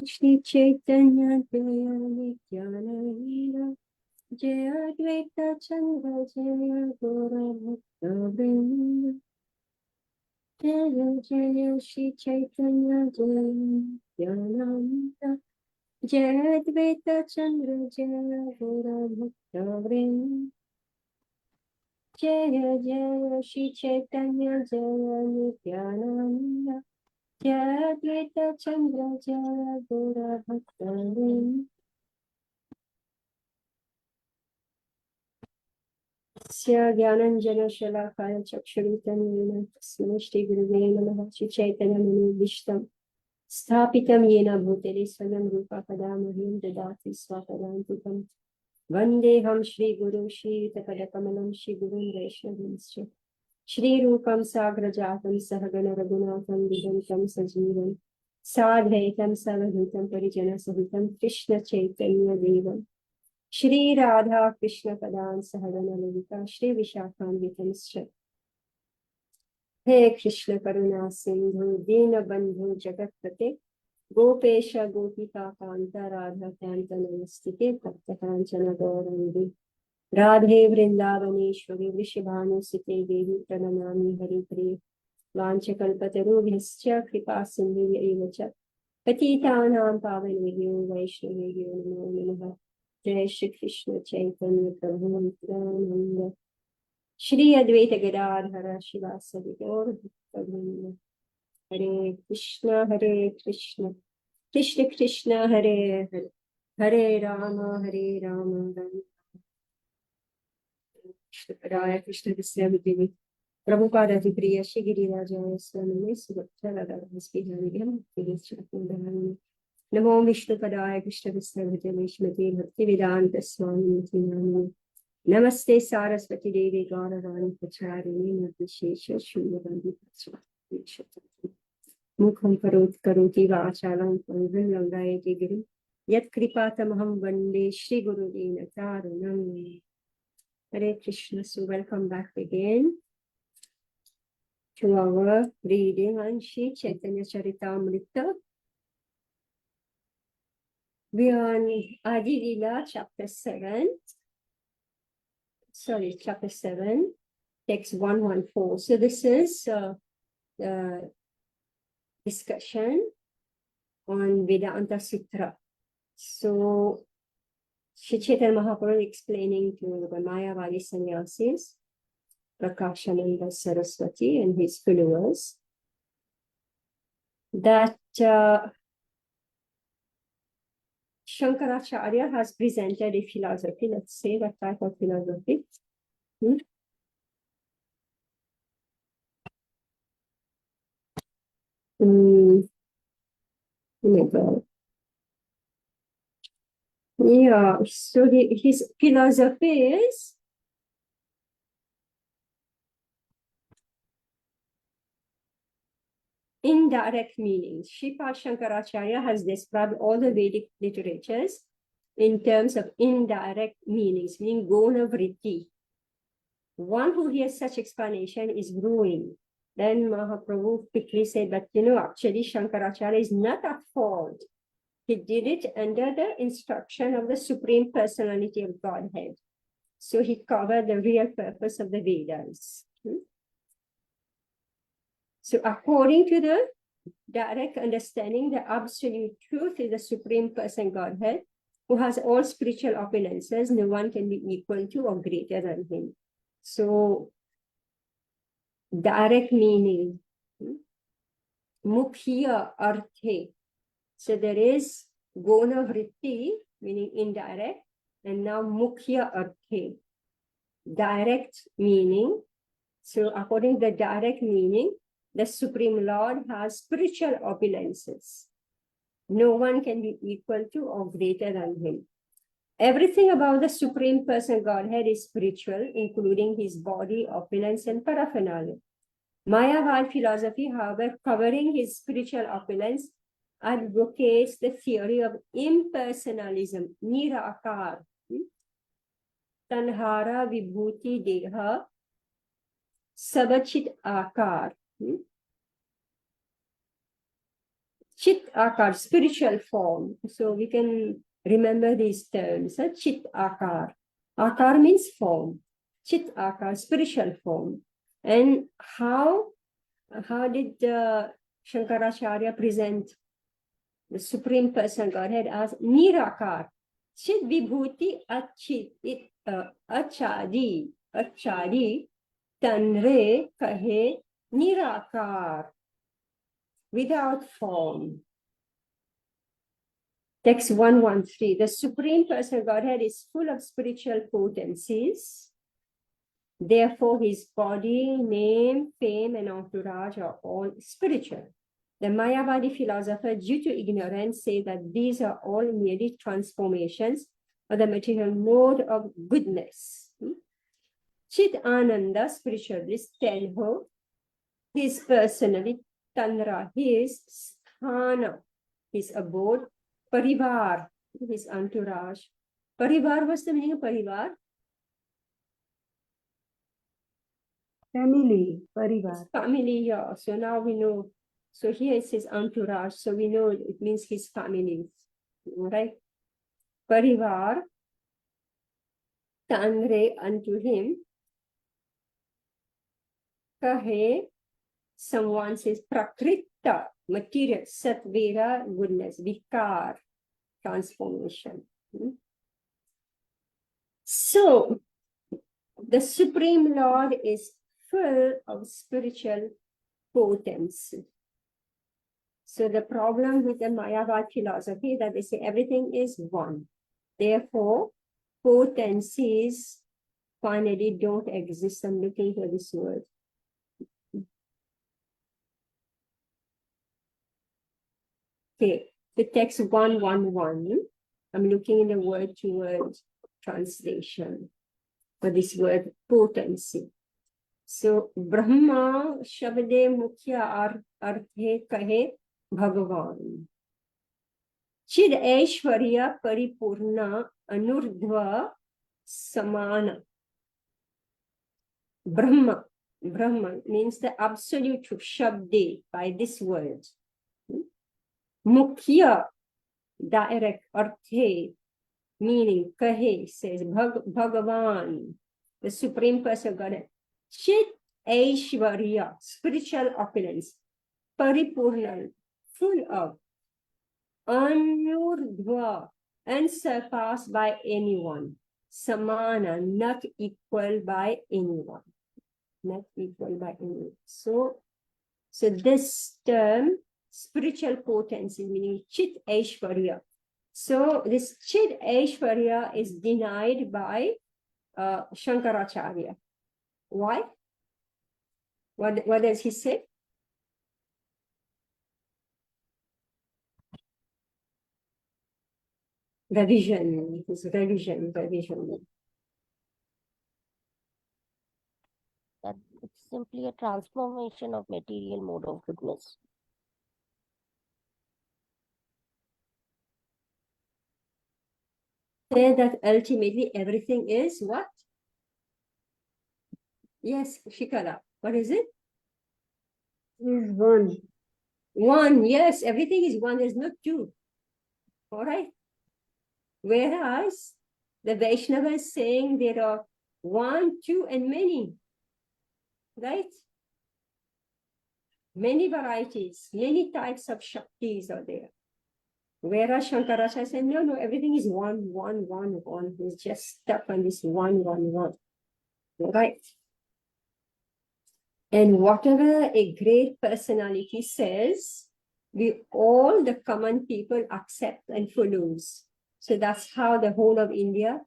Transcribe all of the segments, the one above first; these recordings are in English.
Shri Chaitanya Jaya Nityananda Jaya Advaita Chandra Jaya Gora Bhakta Vrinda Jaya Jaya Shri Chaitanya Jaya Nityananda Jaya Advaita Chandra Jaya Gora Bhakta Vrinda Jaya Jaya Shri Chaitanya Jaya Nityananda Jaya Advaita Chandra Jaya Gora Bhakta Vrinda Jnananjana Shalakaya Chakshuritam Tasmai Shri Gurave Namaha Shri Chaitanya Manubhishtam Sthapitam Yena Bhutale Swaram Rupa Padamahim Dadati Swapadantikam Vandeham Shri Guru Shri Tapadakamalam Shri Gurun Vaishnavamscha Shri Rupam Sagrajatam Sahagana Raghunatham Vidantam Sajivam Sadhaitam Savadhutam Parijana Sahitam Krishna Chaitanya Devam Shri Radha Krishna Padan Sahagana Lalita Shri Vishakhanvitamscha He Krishna Karuna Sindhu Dina Bandhu Jagatpate Gopesha Gopika Kanta Radha Kanta Namastite Tapta Kanchana Gaurandi Radhe Vrindavaneshwari Vrishabhanu Site Devi Pranamami Hari Priya Vanchakalpatarubhyascha Kripa Sindhu Evacha Patitanam Pavanebhyo Vaishnavebhyo Namo Namaha Jai Shri Krishna Chaitanya Prabhu Nityananda Shri Advaita Gadadhara Shivasadi Gaur Bhakta Hare Krishna Krishna Krishna Hare Hare Hare Rama Krishna Krishna Vishyamiti Prabhupada Priya Shigiri Raja Swami Subhadra Vispihari Vichakundani Namo Vishnu Padaya Krishna Vishyamiti Vishmati Bhaktivedanta Swami Nityananda Namaste Saraswati Devi Gauravani Pacharini Nirvishesha Shunyavanti Patsvati Mukham Karoti Vachalam Purvim Langayati Giri Yat Kripatamaham Vande Shri Guru Dina Tarunam Hare Krishna. So welcome back again to our reading on Shri Chaitanya Charitamrita. We are on Adi Lila, chapter 7. Chapter 7, text 114. So this is the discussion on Vedanta Sutra. So Shri Chaitanya Mahaprabhu explaining to the Mayavadi sannyasis, Prakashananda Saraswati and his followers, that Shankaracharya has presented a philosophy, let's say that type of philosophy. Yeah, so his philosophy is indirect meanings. Sripad Shankaracharya has described all the Vedic literatures in terms of indirect meanings, meaning guna vritti. One who hears such explanation is ruined. Then Mahaprabhu quickly said that, actually Shankaracharya is not at fault. He did it under the instruction of the Supreme Personality of Godhead. So he covered the real purpose of the Vedas. So according to the direct understanding, the absolute truth is the Supreme Person Godhead, who has all spiritual opulences. No one can be equal to or greater than him. So direct meaning, mukhya arthe. So there is guna vritti, meaning indirect, and now mukhya arthe, direct meaning. So according to the direct meaning, the Supreme Lord has spiritual opulences. No one can be equal to or greater than him. Everything about the Supreme Person Godhead is spiritual, including his body, opulence, and paraphernalia. Mayavad philosophy, however, covering his spiritual opulence, advocates the theory of impersonalism, nirakar, tanhara vibhuti deha, sabachit akar. Chit Akar, spiritual form. So we can remember these terms. Chit Akar. Akar means form. Chit Akar, spiritual form. And how did Shankaracharya present the Supreme Person Godhead as Nirakar? Chit Vibhuti Achit Achadi Tanre Kahe Nirakar, without form. Text 113. The Supreme Person Godhead is full of spiritual potencies. Therefore, his body, name, fame, and entourage are all spiritual. The Mayavadi philosopher, due to ignorance, say that these are all merely transformations of the material mode of goodness. Chit Ananda, spiritual bliss, tell her his personality, Tanra, his sthana, his abode, Parivar, his entourage. Parivar, what's the meaning of Parivar? Family, parivar. Family, yeah. So now we know. So here it says entourage. So we know it means his family. Right? Parivar, Tanre unto him. Kahe, someone says Prakrita, material, Satvera, goodness, Vikar, transformation. So the Supreme Lord is full of spiritual potency. So the problem with the Mayavad philosophy is that they say everything is one. Therefore, potencies finally don't exist. I'm looking for this word. Okay, the text 111. I'm looking in the word to word translation for this word potency. So Brahma Shabde Mukhya Arthe Kahe Bhagavan. Chid Aishwarya Paripurna Anurdhva Samana. Brahma means the absolute truth, Shabde, by this word. Mukhya, direct, Arthe, meaning, Kahe, says Bhagavan, the Supreme Person of Godhead. Chit Aishwarya, spiritual opulence, Paripurna, full of, Anurdhva, unsurpassed by anyone, Samana, not equal by anyone. Not equal by anyone. So this term, spiritual potency, meaning Chit Aishwarya. So this Chit Aishwarya is denied by Shankaracharya. Why? What does he say? Revision. It is revision. That it's simply a transformation of material mode of goodness. Say that ultimately everything is what? Yes, Shikala. What is it? Is one. One. Yes, everything is one. There's no two. All right. Whereas the Vaishnava is saying there are one, two, and many. Right? Many varieties, many types of Shaktis are there. Whereas Shankaracharya said, no, everything is one. He's just stuck on this one. Right? And whatever a great personality says, we all, the common people, accept and follows. So that's how the whole of India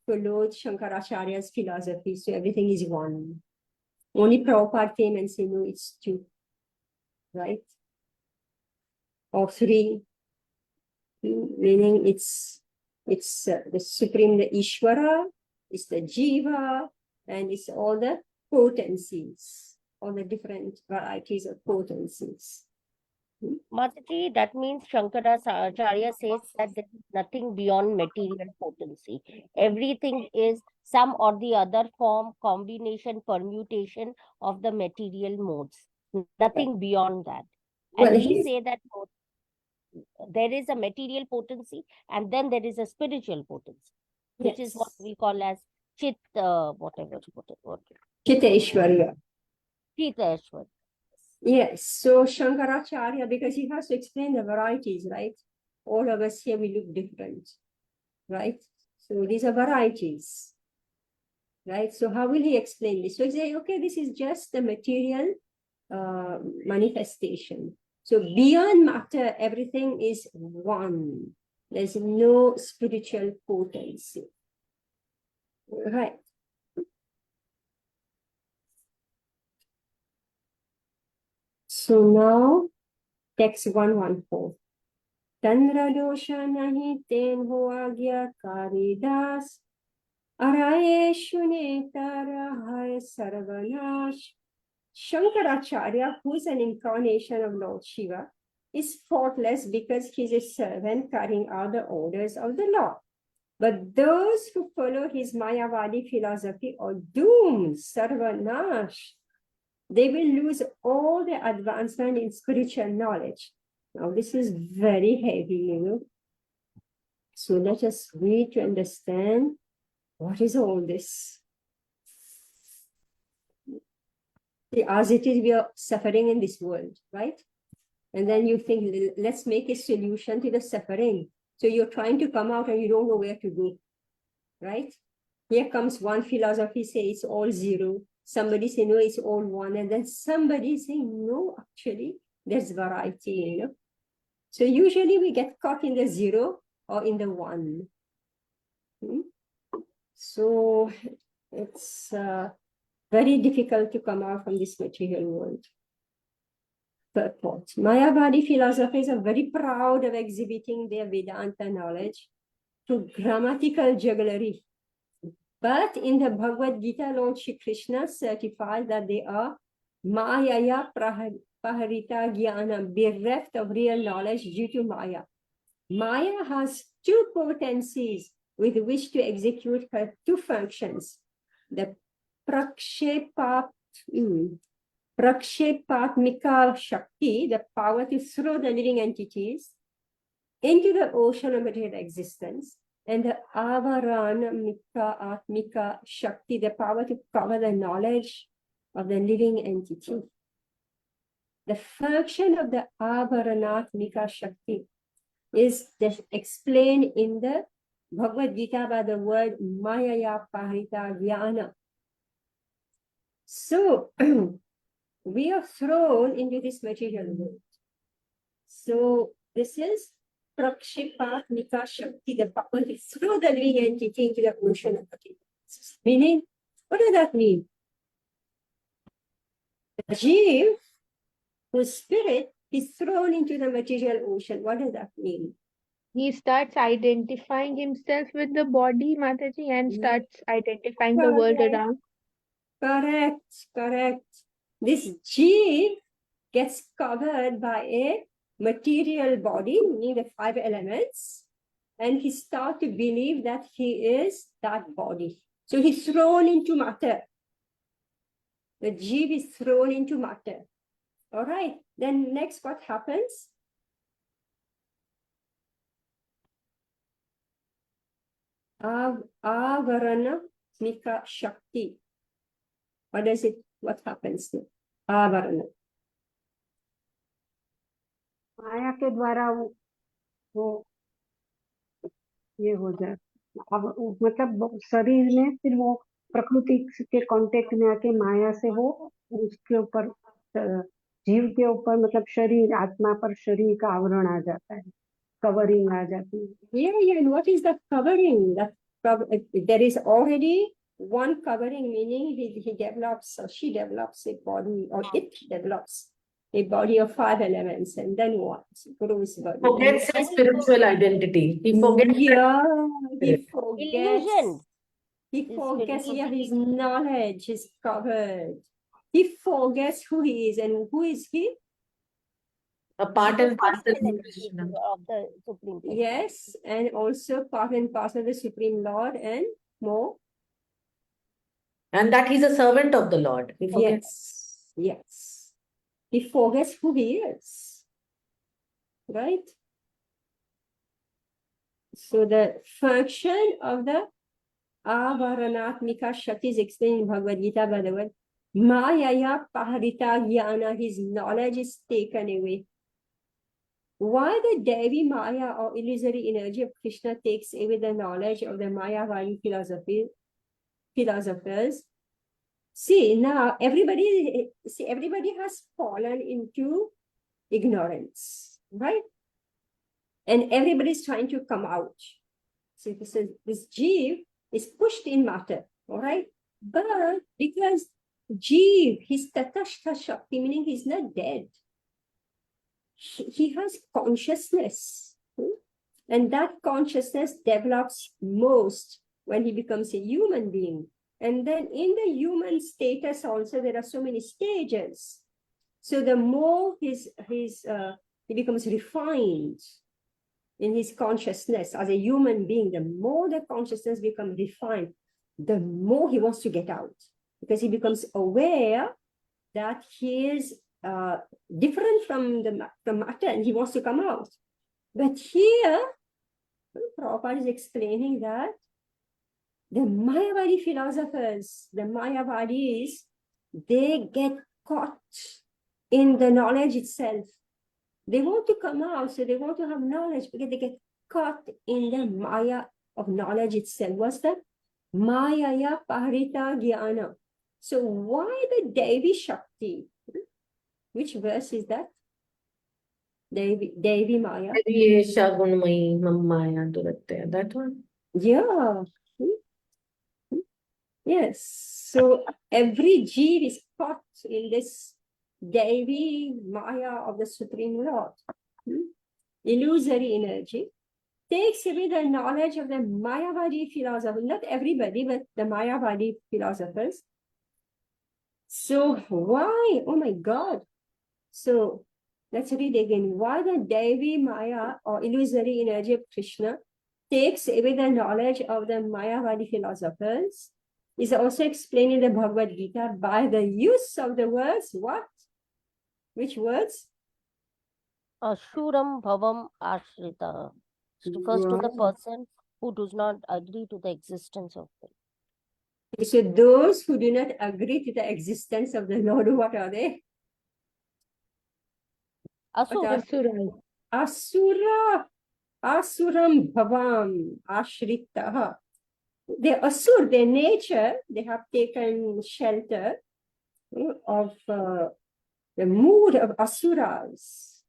followed Shankaracharya's philosophy. So everything is one. Only Prabhupada came and said, no, it's two. Right? Or three. Meaning it's the Supreme, the Ishvara, it's the Jiva, and it's all the potencies, all the different varieties of potencies. Mataji, that means Shankaracharya says that there is nothing beyond material potency. Everything is some or the other form, combination, permutation of the material modes. Nothing beyond that. And Well, we say that there is a material potency and then there is a spiritual potency, which is what we call as chit, whatever, Chiteshwarya. Chiteshwar. Yes, so Shankaracharya, because he has to explain the varieties, right? All of us here, we look different, right? So these are varieties, right? So how will he explain this? So he say, okay, this is just the material manifestation. So beyond matter, everything is one. There's no spiritual potency, right? So now, text 114. Tandra dosha nahi ten ho agya karidas. Araye shune tara sarvanash. Shankaracharya, who is an incarnation of Lord Shiva, is faultless because he is a servant carrying out the orders of the Lord. But those who follow his Mayavadi philosophy are doomed, sarvanash. They will lose all the advancement in spiritual knowledge. Now, this is very heavy, So let us read to understand what is all this. As it is, we are suffering in this world, right? And then you think, let's make a solution to the suffering. So you're trying to come out and you don't know where to go, right? Here comes one philosophy, say it's all zero. Somebody say, no, it's all one. And then somebody say, no, actually, there's variety, So usually we get caught in the zero or in the one. So it's very difficult to come out from this material world. Purport. Mayavadi philosophers are very proud of exhibiting their Vedanta knowledge through grammatical jugglery. But in the Bhagavad Gita, Lord Shri Krishna certifies that they are Mayaya Paharita Jnana, bereft of real knowledge due to Maya. Maya has two potencies with which to execute her two functions. The Prakshepatmika Shakti, the power to throw the living entities into the ocean of material existence, and the Avaranamika Atmika Shakti, the power to cover the knowledge of the living entity. The function of the Avaranatmika Shakti is explained in the Bhagavad Gita by the word Mayaya Paharita Jnana. So, we are thrown into this material world. So, this is Prakshepatmika Shakti, the power to throw the living entity into the ocean of material. Meaning, what does that mean? The Jeev, whose spirit is thrown into the material ocean. What does that mean? He starts identifying himself with the body, Mataji, and starts identifying the world around. Correct. This Jeev gets covered by a material body, meaning the 5 elements, and he starts to believe that he is that body. So he's thrown into matter. The Jeev is thrown into matter. All right. Then next, what happens? Avarana Mika Shakti. What happens there? Avarana. माया के द्वारा वो ये हो जाए, मतलब शरीर में फिर वो प्रकृति के कांटेक्ट में आके माया से वो उसके ऊपर जीव के ऊपर मतलब शरीर आत्मा पर शरीर का आवरण आ जाता है, कवरिंग आ जाती है. Yeah. And what is that covering? There is already one covering, meaning he develops or she develops a body, or it develops a body of 5 elements, and then what? Grows body. Forgets his spiritual identity. He forgets. He forgets. Illusion. He forgets spirituality. his knowledge is covered. He forgets who he is, and who is he? A part and parcel of Krishna. Of the Supreme Personality. Yes, and also part and parcel of the Supreme Lord, and more. And that he's a servant of the Lord. He forgets. Yes. He forgets who he is. Right? So the function of the avaranatmika Shakti is explained in Bhagavad Gita by the word Mayaya Paharita Jnana, his knowledge is taken away. Why the Devi Maya or illusory energy of Krishna takes away the knowledge of the Mayavadi philosophers? See, now everybody has fallen into ignorance, right? And everybody is trying to come out. So this Jeev is pushed in matter, all right? But because Jeev, his Tatashta Shakti, meaning he's not dead. He has consciousness. And that consciousness develops most when he becomes a human being. And then in the human status also, there are so many stages. So the more he becomes refined in his consciousness as a human being, the more the consciousness becomes refined, the more he wants to get out, because he becomes aware that he is different from the matter and he wants to come out. But here, Prabhupada is explaining that the Mayavadi philosophers, the Mayavadis, they get caught in the knowledge itself. They want to come out, so they want to have knowledge, because they get caught in the Maya of knowledge itself. What's that? Mayaya Paharita Jnana. So why the Devi Shakti? Which verse is that? Devi Maya. Yesha Gunmayi Maya Duratya. That one. Yeah. Yes. So every Jeev is caught in this Devi Maya of the Supreme Lord. Illusory energy takes away the knowledge of the Mayavadi philosophers. Not everybody, but the Mayavadi philosophers. So why? Oh my God. So let's read again. Why the Devi Maya or illusory energy of Krishna takes away the knowledge of the Mayavadi philosophers is also explained in the Bhagavad Gita by the use of the words what? Which words? Ashuram bhavam ashrita refers to the person who does not agree to the existence of it. So those who do not agree to the existence of the Lord, what are they? Asura. Asura. Asuram bhavam ashritaha. They asur, their nature, they have taken shelter of the mood of asuras.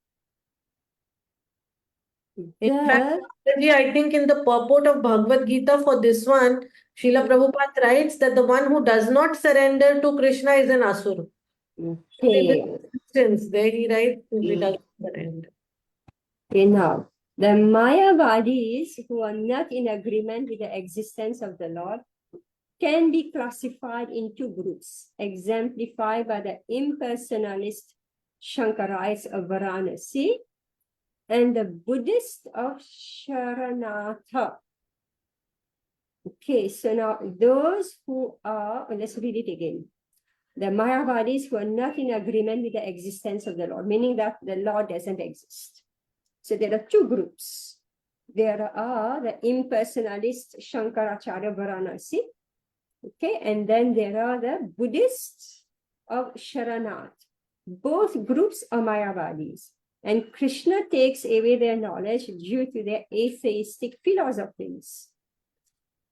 In fact, I think in the purport of Bhagavad Gita for this one, Srila Prabhupada writes that the one who does not surrender to Krishna is an asura. Okay. There he writes, he doesn't surrender. Okay, now, the Mayavadis who are not in agreement with the existence of the Lord can be classified in two groups, exemplified by the impersonalist Shankarites of Varanasi and the Buddhist of Sharanatha. Okay, so now those who are, let's read it again. The Mayavadis who are not in agreement with the existence of the Lord, meaning that the Lord doesn't exist. So there are two groups. There are the impersonalist Shankaracharya Varanasi, okay, and then there are the Buddhists of Sharanath. Both groups are Mayavadis, and Krishna takes away their knowledge due to their atheistic philosophies.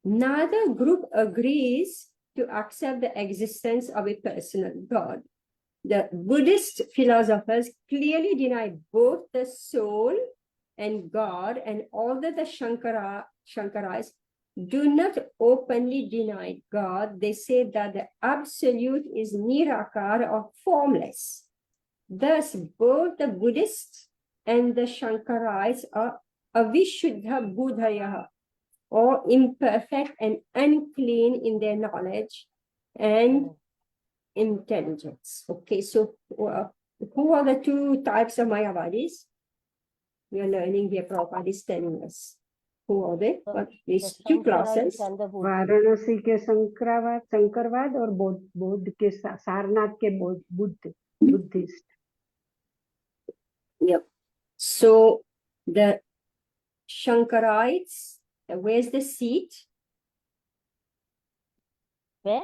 Neither group agrees to accept the existence of a personal God. The Buddhist philosophers clearly deny both the soul and God, and although the Shankaras do not openly deny God, they say that the absolute is nirakara or formless. Thus, both the Buddhists and the Shankaras are avishuddha buddhaya, or imperfect and unclean in their knowledge and intelligence. Okay, so who are the two types of Mayavadis? We are learning here. Prabhupada is telling us. Who are they? What these two classes? Varanasi के शंकरवाद और बौद्ध के सारनाथ के Buddhist. Yep. So the Shankarites, where's the seat? Where?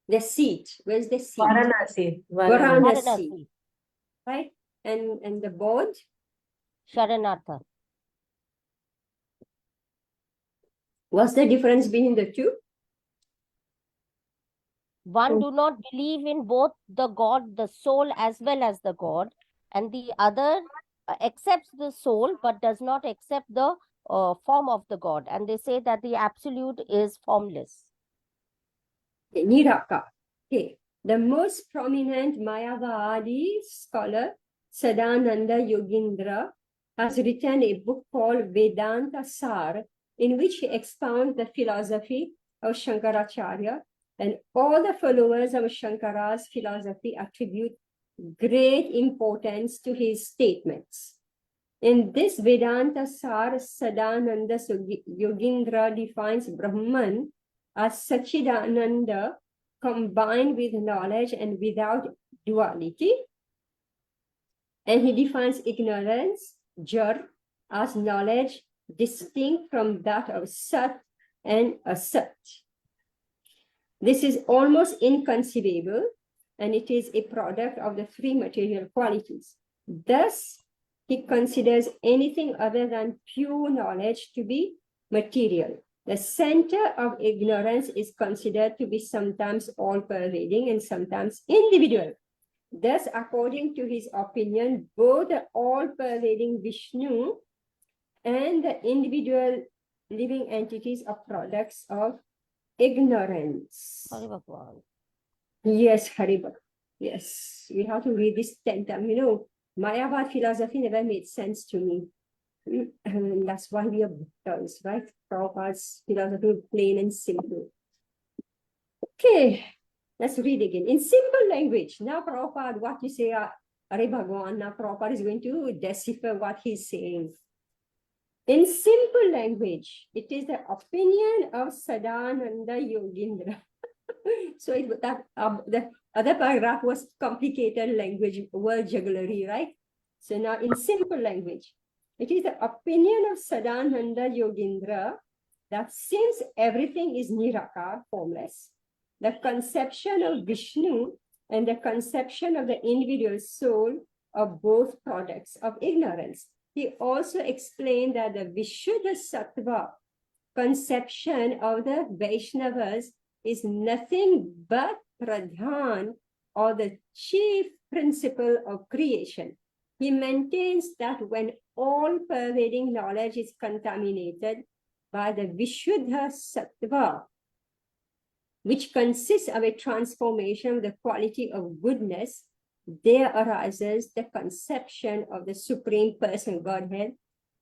The seat, where's the seat? Varanasi. Varanasi, Varanasi. right? And the board? Sharanartha. What's the difference between the two? One Hmm. do not believe in both the God, the soul, as well as the God, and the other accepts the soul but does not accept the form of the God. And they say that the absolute is formless. Okay, Niraka. Okay. The most prominent Mayavadi scholar, Sadananda Yogindra, has written a book called Vedanta Sar, in which he expounds the philosophy of Shankaracharya, and all the followers of Shankara's philosophy attribute great importance to his statements. In this Vedanta Sar, Sadananda Yogindra defines Brahman as Sachidananda combined with knowledge and without duality. And he defines ignorance, Jar, as knowledge distinct from that of Sat and Asat. This is almost inconceivable, and it is a product of the three material qualities. Thus, he considers anything other than pure knowledge to be material. The center of ignorance is considered to be sometimes all-pervading and sometimes individual. Thus, according to his opinion, both the all-pervading Vishnu and the individual living entities are products of ignorance. Hari Bhagwan. Yes, Haribak. Yes, we have to read this 10 times. You know, Mayavad philosophy never made sense to me. And that's why we are Buddhists, right? Prabhupada's philosophy is plain and simple. Okay, let's read again. In simple language, now Prabhupada, what you say, Hare Bhagwan, now Prabhupada is going to decipher what he's saying. In simple language, it is the opinion of Sadananda Yogindra. So the other paragraph was complicated language, word jugglery, right? So now in simple language, it is the opinion of Sadananda Yogindra that since everything is Nirakar, formless, the conception of Vishnu and the conception of the individual soul are both products of ignorance. He also explained that the Vishuddha Sattva conception of the Vaishnavas is nothing but pradhan, or the chief principle of creation. He maintains that when all-pervading knowledge is contaminated by the Vishuddha Sattva, which consists of a transformation of the quality of goodness, there arises the conception of the Supreme Person Godhead,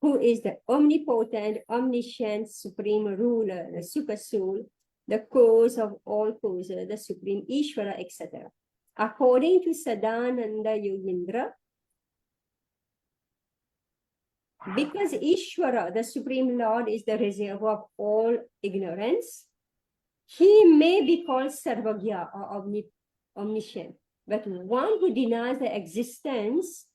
who is the omnipotent, omniscient, supreme ruler, the super soul, the cause of all causes, the supreme Ishvara, etc. According to Sadananda Yogindra, because Ishvara, the supreme Lord, is the reservoir of all ignorance, he may be called Sarvagya or omniscient. But one who denies the existence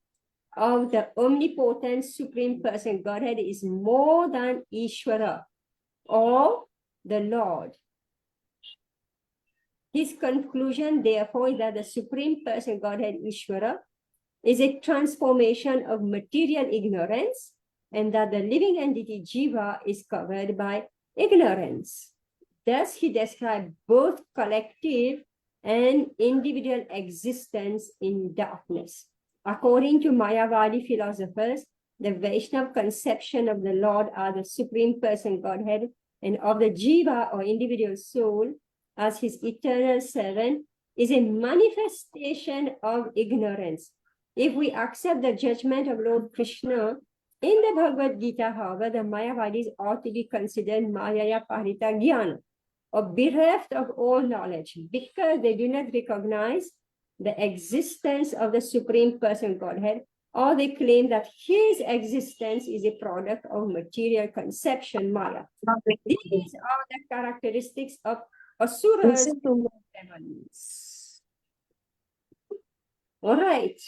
of the omnipotent supreme person Godhead is more than Ishvara or the Lord. His conclusion, therefore, is that the supreme person Godhead Ishvara is a transformation of material ignorance, and that the living entity Jiva is covered by ignorance. Thus, he described both collective and individual existence in darkness. According to Mayavadi philosophers, the Vaishnava conception of the Lord as the Supreme Person Godhead and of the Jiva or individual soul as his eternal servant is a manifestation of ignorance. If we accept the judgment of Lord Krishna in the Bhagavad Gita, however, the Mayavadis ought to be considered Mayaya Parita Jnana, or bereft of all knowledge, because they do not recognize the existence of the Supreme Person Godhead, or they claim that his existence is a product of material conception, Maya. These are the characteristics of Asuras demons. All right.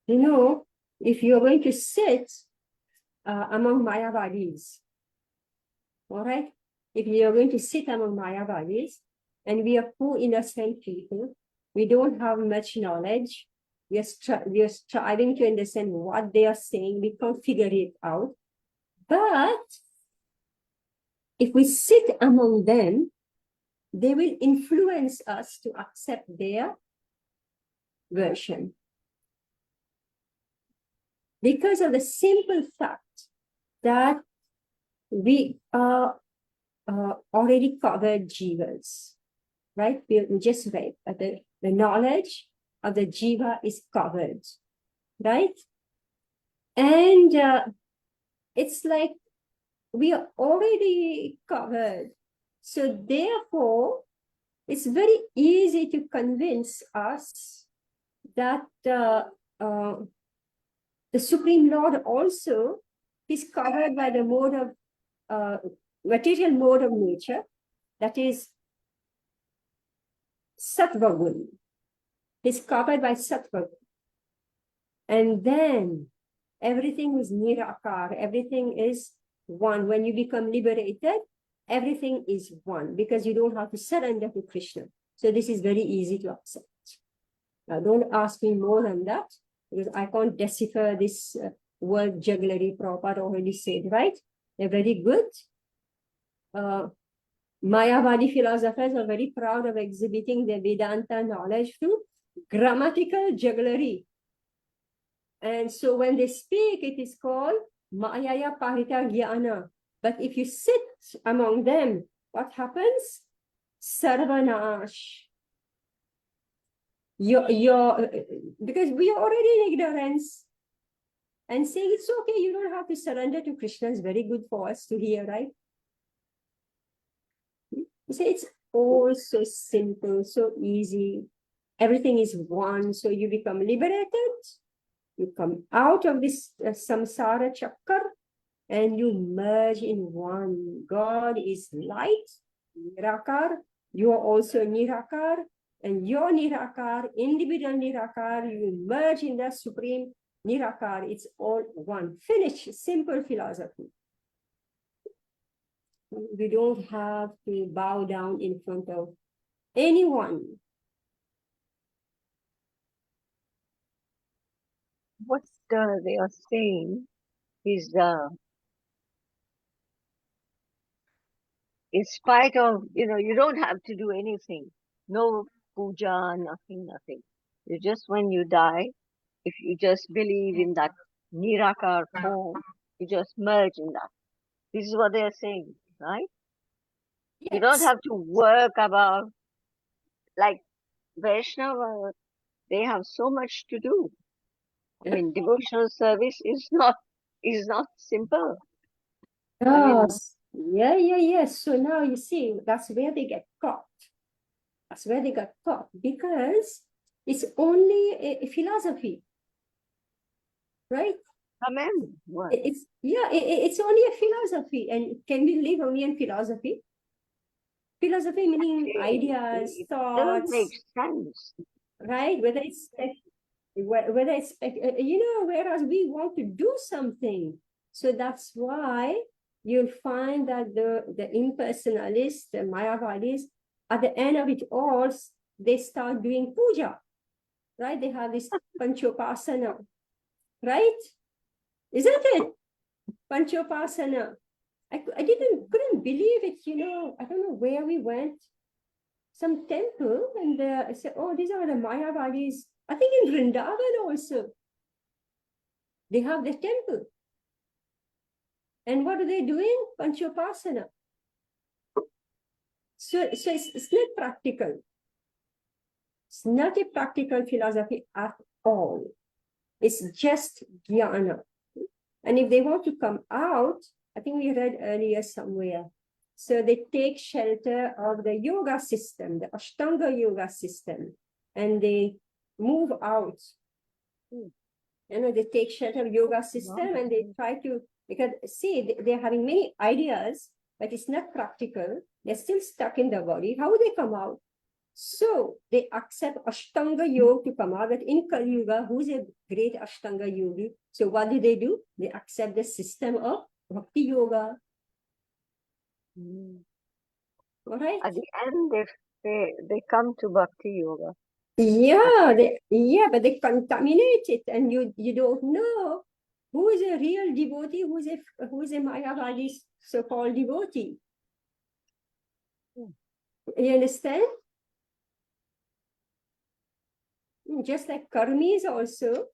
You know, if you're going to sit among Mayavadis. All right? If we are going to sit among Mayavadis, and we are poor innocent people, we don't have much knowledge, we are striving to understand what they are saying, we can't figure it out. But if we sit among them, they will influence us to accept their version. Because of the simple fact that we are already covered jivas, right? We just read that the knowledge of the jiva is covered, right? And it's like we are already covered. So therefore, it's very easy to convince us that the Supreme Lord also is covered by the mode of material mode of nature, that is Sattva Guna. He's covered by Sattva Guna. And then everything is Nirakar, everything is one. When you become liberated, everything is one because you don't have to surrender to Krishna. So this is very easy to accept. Now don't ask me more than that because I can't decipher this word jugglery. Prabhupada already said, right? They're very good. Mayavadi philosophers are very proud of exhibiting their Vedanta knowledge through grammatical jugglery. And so when they speak, it is called Mayaya Parita Jnana. But if you sit among them, what happens? Sarvanash. Because we are already in ignorance. And saying it's okay, you don't have to surrender to Krishna is very good for us to hear, right? You say it's all so simple, so easy. Everything is one, so you become liberated. You come out of this samsara chakra and you merge in one. God is light, Nirakar. You are also Nirakar. And your Nirakar, individual Nirakar, you merge in the Supreme Nirakar. It's all one. Finish. Simple philosophy. We don't have to bow down in front of anyone. What they are saying is, in spite of, you don't have to do anything. No puja, nothing. You just, when you die, if you just believe in that Nirakar form, you just merge in that. This is what they are saying, right? Yes. You don't have to work about, like Vaishnava, they have so much to do. I mean, devotional service is not simple. Yes. Yeah. So now you see, that's where they get caught. That's where they got caught because it's only a philosophy, right? Amen. What? It's only a philosophy. And can we live only in philosophy? Philosophy meaning ideas, It thoughts. doesn't make sense. Right? Whether it's whereas we want to do something. So that's why you'll find that the impersonalists, the Mayavadis, at the end of it all, they start doing puja, right? They have this panchopasana, right? Isn't it? Panchopasana. I couldn't believe it, I don't know where we went. Some temple, and I said, oh, these are the Mayavadis. I think in Vrindavan also. They have the temple. And what are they doing? Panchopasana. So it's not practical. It's not a practical philosophy at all. It's just jnana. And if they want to come out, I think we read earlier somewhere. So they take shelter of the yoga system, the Ashtanga yoga system, and they move out. They take shelter of yoga system and they try to, because see, they're having many ideas, but it's not practical. They're still stuck in the body. How would they come out? So they accept Ashtanga Yoga to come out. But in Kali Yuga, who's a great Ashtanga yogi? So what do? They accept the system of Bhakti Yoga. Mm. All right. At the end, they come to Bhakti Yoga. Yeah, but they contaminate it, and you don't know who is a real devotee, who is a Mayavadi so-called devotee. Hmm. You understand? Just like karmis also,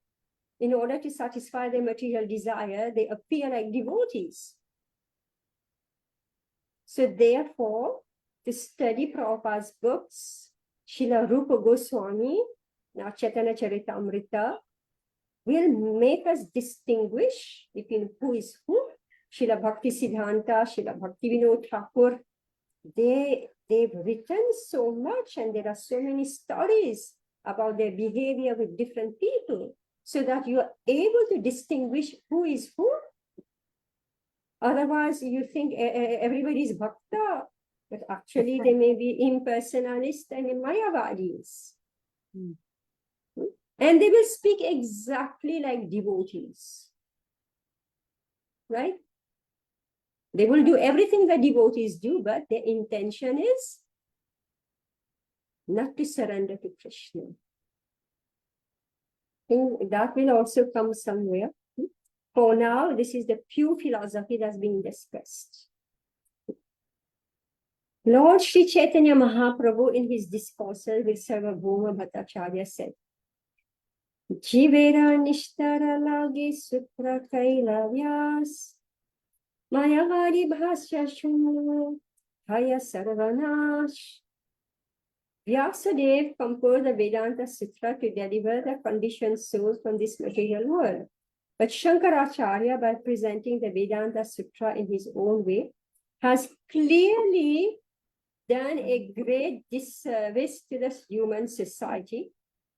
in order to satisfy their material desire, they appear like devotees. So therefore, to study Prabhupada's books, Srila Rupa Goswami, now Chaitanya Charitamrita, will make us distinguish between who is who. Srila Bhakti Siddhanta, Srila Bhakti Vinod Thakur, they've written so much, and there are so many stories about their behavior with different people, so that you are able to distinguish who is who. Otherwise, you think everybody is bhakta, but actually they may be impersonalists and mayavadis. Hmm. And they will speak exactly like devotees, right? They will do everything that devotees do, but their intention is not to surrender to Krishna. I think that will also come somewhere. For now, this is the pure philosophy that's being discussed. Lord Sri Chaitanya Mahaprabhu, in his discourses with Sarvabhauma Bhattacharya, said, Jivera nishtara lage sutra kaila vyas, Mayavadi bhasya shunnu, haya sarvanash. Vyasadeva composed the Vedanta Sutra to deliver the conditioned souls from this material world. But Shankaracharya, by presenting the Vedanta Sutra in his own way, has clearly done a great disservice to the human society.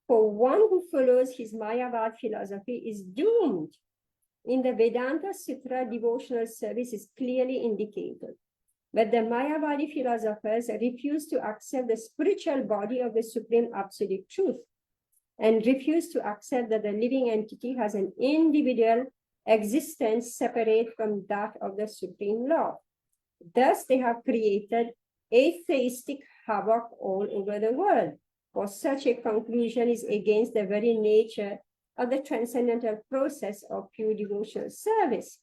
For one who follows his Mayavad philosophy is doomed. In the Vedanta Sutra, devotional service is clearly indicated. But the Mayavadi philosophers refuse to accept the spiritual body of the Supreme Absolute Truth, and refuse to accept that the living entity has an individual existence separate from that of the Supreme Law. Thus, they have created atheistic havoc all over the world. For such a conclusion is against the very nature of the transcendental process of pure devotional service.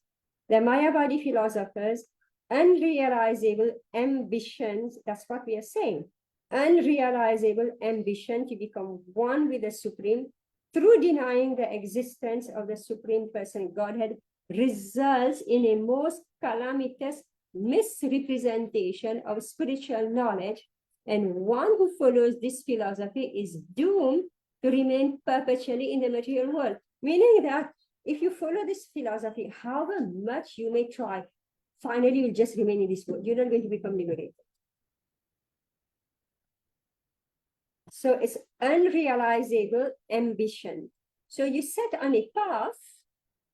The Mayavadi philosophers' unrealizable ambitions, that's what we are saying, unrealizable ambition to become one with the Supreme through denying the existence of the Supreme Person Godhead results in a most calamitous misrepresentation of spiritual knowledge, and one who follows this philosophy is doomed to remain perpetually in the material world. Meaning that if you follow this philosophy, however much you may try, finally you'll just remain in this world. You're not going to become liberated. So it's unrealizable ambition. So you set on a path,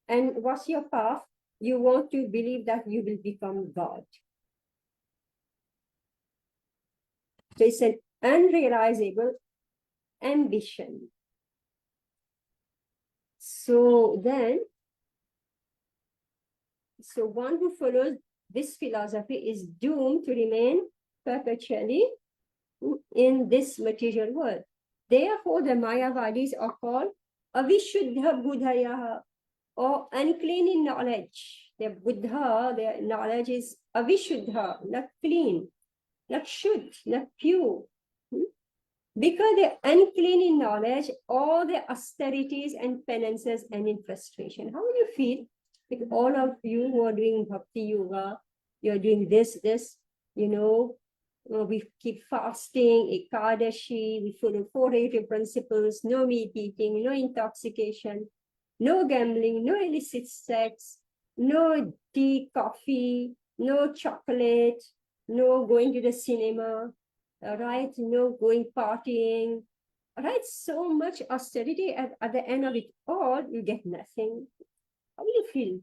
and what's your path? You want to believe that you will become God. So it's an unrealizable ambition. So one who follows this philosophy is doomed to remain perpetually in this material world. Therefore, the Mayavadis are called Avishuddha Buddhaya, or unclean in knowledge. Their Buddha, their knowledge is Avishuddha, not clean, not shuddh, not pure. Because they're unclean in knowledge, all the austerities and penances and in frustration. How will you feel if all of you who are doing Bhakti Yoga, you're doing this, we keep fasting, Ekadashi, we follow 4 8 principles, no meat eating, no intoxication, no gambling, no illicit sex, no tea, coffee, no chocolate, no going to the cinema, right? No going partying, right? So much austerity at the end of it all, you get nothing. How do you feel?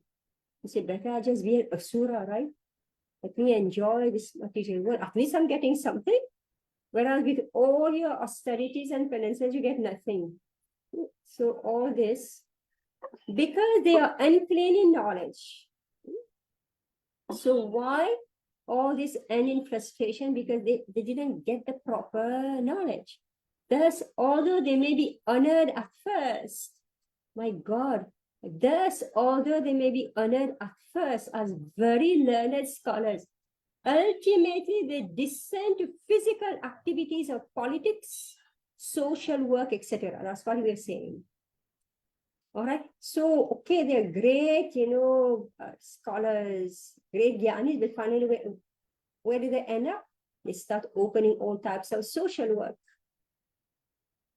You say, better I just be an asura, right? Let me enjoy this material world. At least I'm getting something, Whereas with all your austerities and penances, you get nothing. So all this, because they are unclean in knowledge. So why all this and in frustration? Because they didn't get the proper knowledge. Thus, although they may be honored at first, my God, thus, although they may be honored at first as very learned scholars, ultimately they descend to physical activities of politics, social work, etc. That's what we're saying. All right. So, okay, they're great, scholars, great gyanis, but finally, where do they end up? They start opening all types of social work.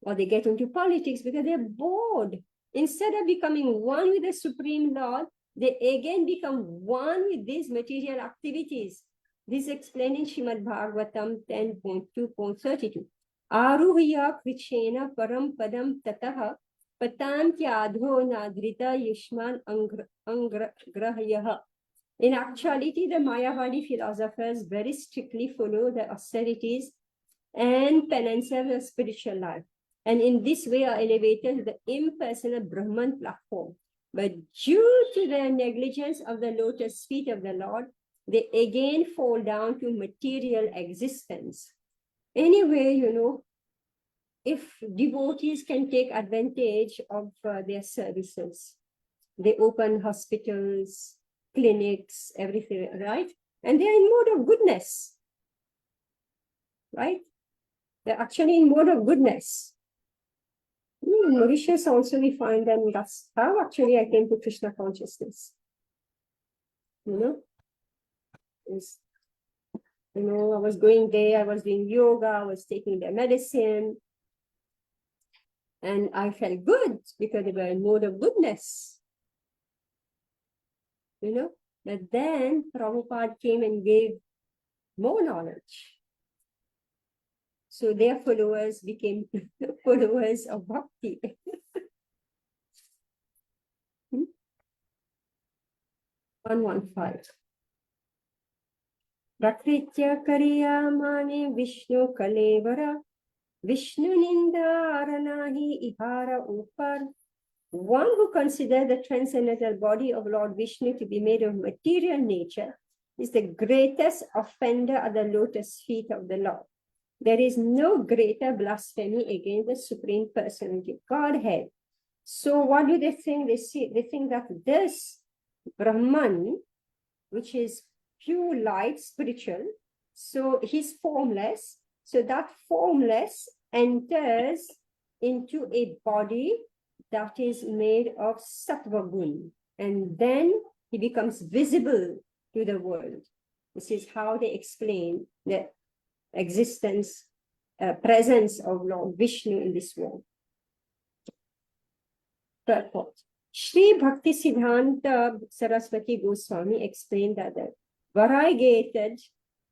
Or they get into politics because they're bored. Instead of becoming one with the Supreme Lord, they again become one with these material activities. This is explained in Srimad Bhagavatam 10.2.32. Aruhya krichena param padam tataha patantyadho nadrita yushman angrahayaha. In actuality, the Mayavadi philosophers very strictly follow the austerities and penance of the spiritual life. And in this way are elevated to the impersonal Brahman platform. But due to the negligence of the lotus feet of the Lord, they again fall down to material existence. Anyway, if devotees can take advantage of their services, they open hospitals, clinics, everything, right? And they are in mode of goodness, right? They're actually in mode of goodness. In Mauritius also we find them, that's how actually I came to Krishna consciousness. I was going there, I was doing yoga, I was taking their medicine, and I felt good because they were in mode of goodness. But then Prabhupada came and gave more knowledge. So their followers became followers of bhakti. 115. Prakritya kariyamane Vishnu kalevara Vishnu nindaranahi ihara upar. One who considers the transcendental body of Lord Vishnu to be made of material nature is the greatest offender at the lotus feet of the Lord. There is no greater blasphemy against the Supreme Personality of Godhead. So what do they think? They think that this Brahman, which is pure light, spiritual, so he's formless. So that formless enters into a body that is made of sattva gun, and then he becomes visible to the world. This is how they explain the existence, presence of Lord Vishnu in this world. Purport. Sri Bhakti Siddhanta Saraswati Goswami explained that the variegated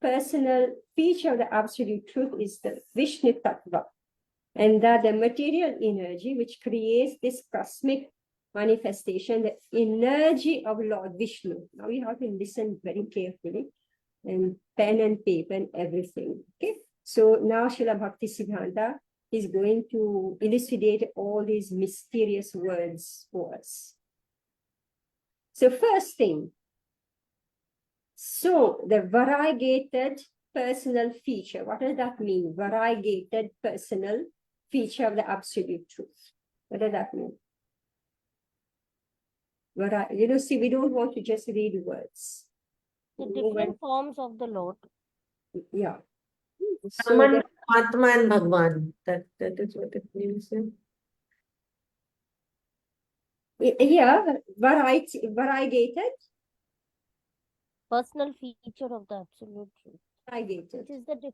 personal feature of the absolute truth is the Vishnu Tattva, and that the material energy which creates this cosmic manifestation, the energy of Lord Vishnu. Now you have to listen very carefully, and pen and paper and everything. Okay. So now Srila Bhakti Siddhanta is going to elucidate all these mysterious words for us. So first thing, so the variegated personal feature, what does that mean? Variegated personal feature of the absolute truth. What does that mean? See, we don't want to just read words. The different forms of the Lord. Yeah. So Brahman, Atma, and Bhagwan. That is what it means. yeah, variegated. Personal feature of the absolute truth. Variegated. It is the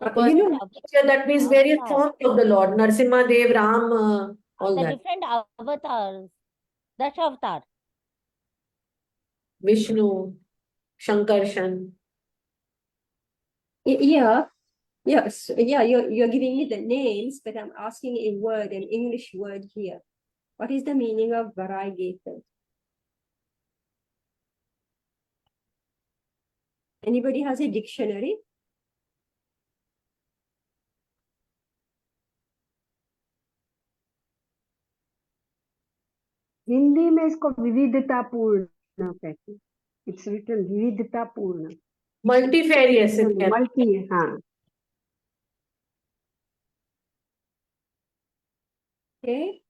That means various forms of the Lord. Narsimha Dev, Ram, all the that. different avatars. Dashavatar. Vishnu, Shankarshan. Yeah. Yes. Yeah, you're giving me the names, but I'm asking a word, an English word here. What is the meaning of variegated? Anybody has a dictionary? Hindi में इसको विविधता पूर्ण कहते हैं. It's written विविधता पूर्ण. Multifarious in Kannada. Multi है, हाँ. Okay.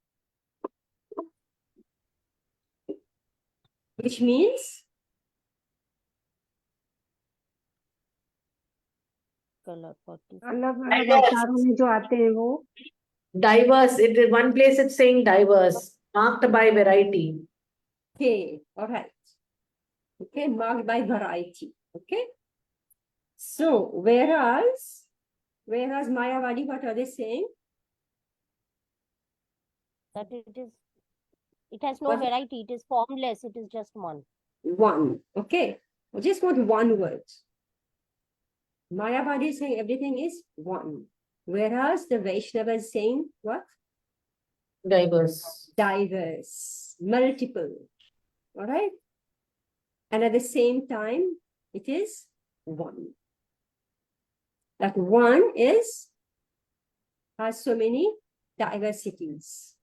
Which means Color 40. अलग अलग अवतारों में जो आते हैं वो Diverse. One place it's saying diverse, marked by variety. okay, all right. Okay, marked by variety. Okay. So whereas Mayavadi, what are they saying? That it has no What? variety. It is formless. It is just one. One. Okay. I just want one word. Mayavadi is saying everything is one. Whereas the Vaishnava is saying what? Diverse. Diverse, multiple. All right. And at the same time, it is one. That one has so many diversities.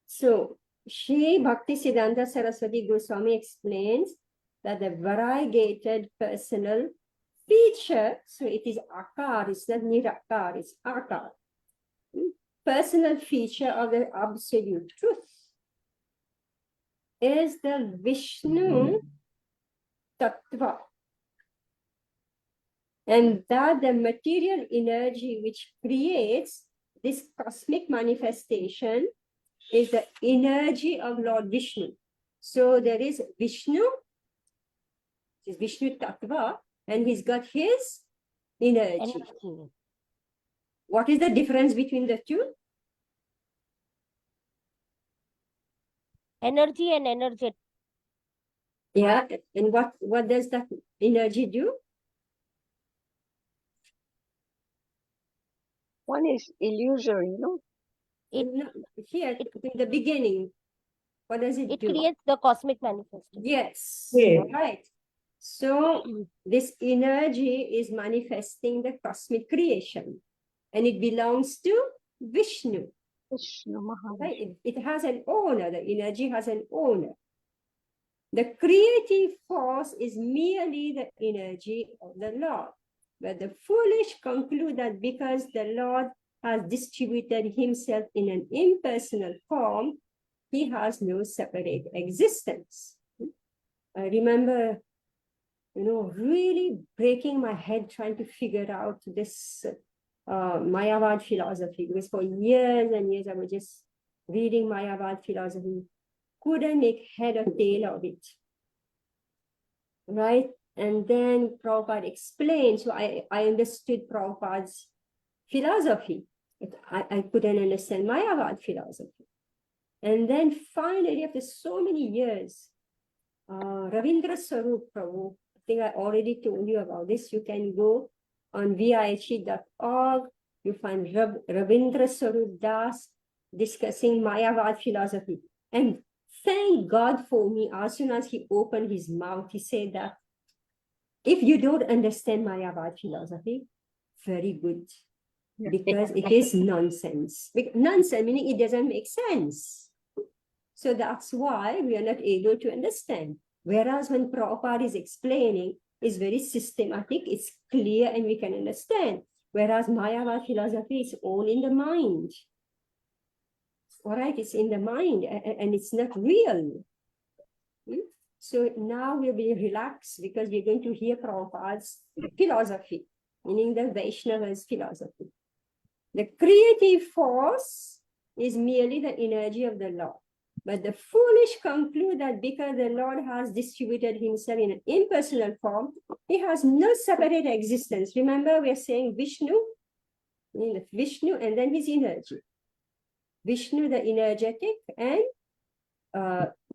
So Shri Bhaktisiddhanta Saraswati Goswami explains that the variegated personal feature, so it is akar, it's not nirakar, it's akar. Personal feature of the absolute truth is the Vishnu Tattva. And that the material energy which creates this cosmic manifestation is the energy of Lord Vishnu. So there is Vishnu, which is Vishnu Tattva, and he's got his energy. Energy. What is the difference between the two? Energy and energy. Yeah, and what does that energy do? One is illusory, no? Here, in the beginning, what does it It do? creates the cosmic manifestation. Yes, Yeah. all right. So this energy is manifesting the cosmic creation, and it belongs to Vishnu. Vishnu Mahavishnu. Right? It has an owner. The energy has an owner. The creative force is merely the energy of the Lord. But the foolish conclude that because the Lord has distributed himself in an impersonal form, he has no separate existence. I remember, really breaking my head trying to figure out this Mayavad philosophy, because for years and years I was just reading Mayavad philosophy, couldn't make head or tail of it. Right? And then Prabhupada explained, so I understood Prabhupada's philosophy. I couldn't understand Mayavad philosophy. And then finally, after so many years, Ravindra Sarup Prabhu, I think I already told you about this. You can go on vihe.org. You find Ravindra Sarup Das discussing Mayavad philosophy. And thank God for me, as soon as he opened his mouth, he said that if you don't understand Mayavad philosophy, very good, because it is nonsense. Nonsense meaning it doesn't make sense. So that's why we are not able to understand. Whereas when Prabhupada is explaining, it's very systematic, it's clear, and we can understand. Whereas Mayavad philosophy is all in the mind. All right, it's in the mind, and it's not real. So now we'll be relaxed because we're going to hear Prabhupada's philosophy, meaning the Vaishnava's philosophy. The creative force is merely the energy of the Lord. But the foolish conclude that because the Lord has distributed himself in an impersonal form, he has no separate existence. Remember, we are saying Vishnu, and then his energy. Vishnu, the energetic, and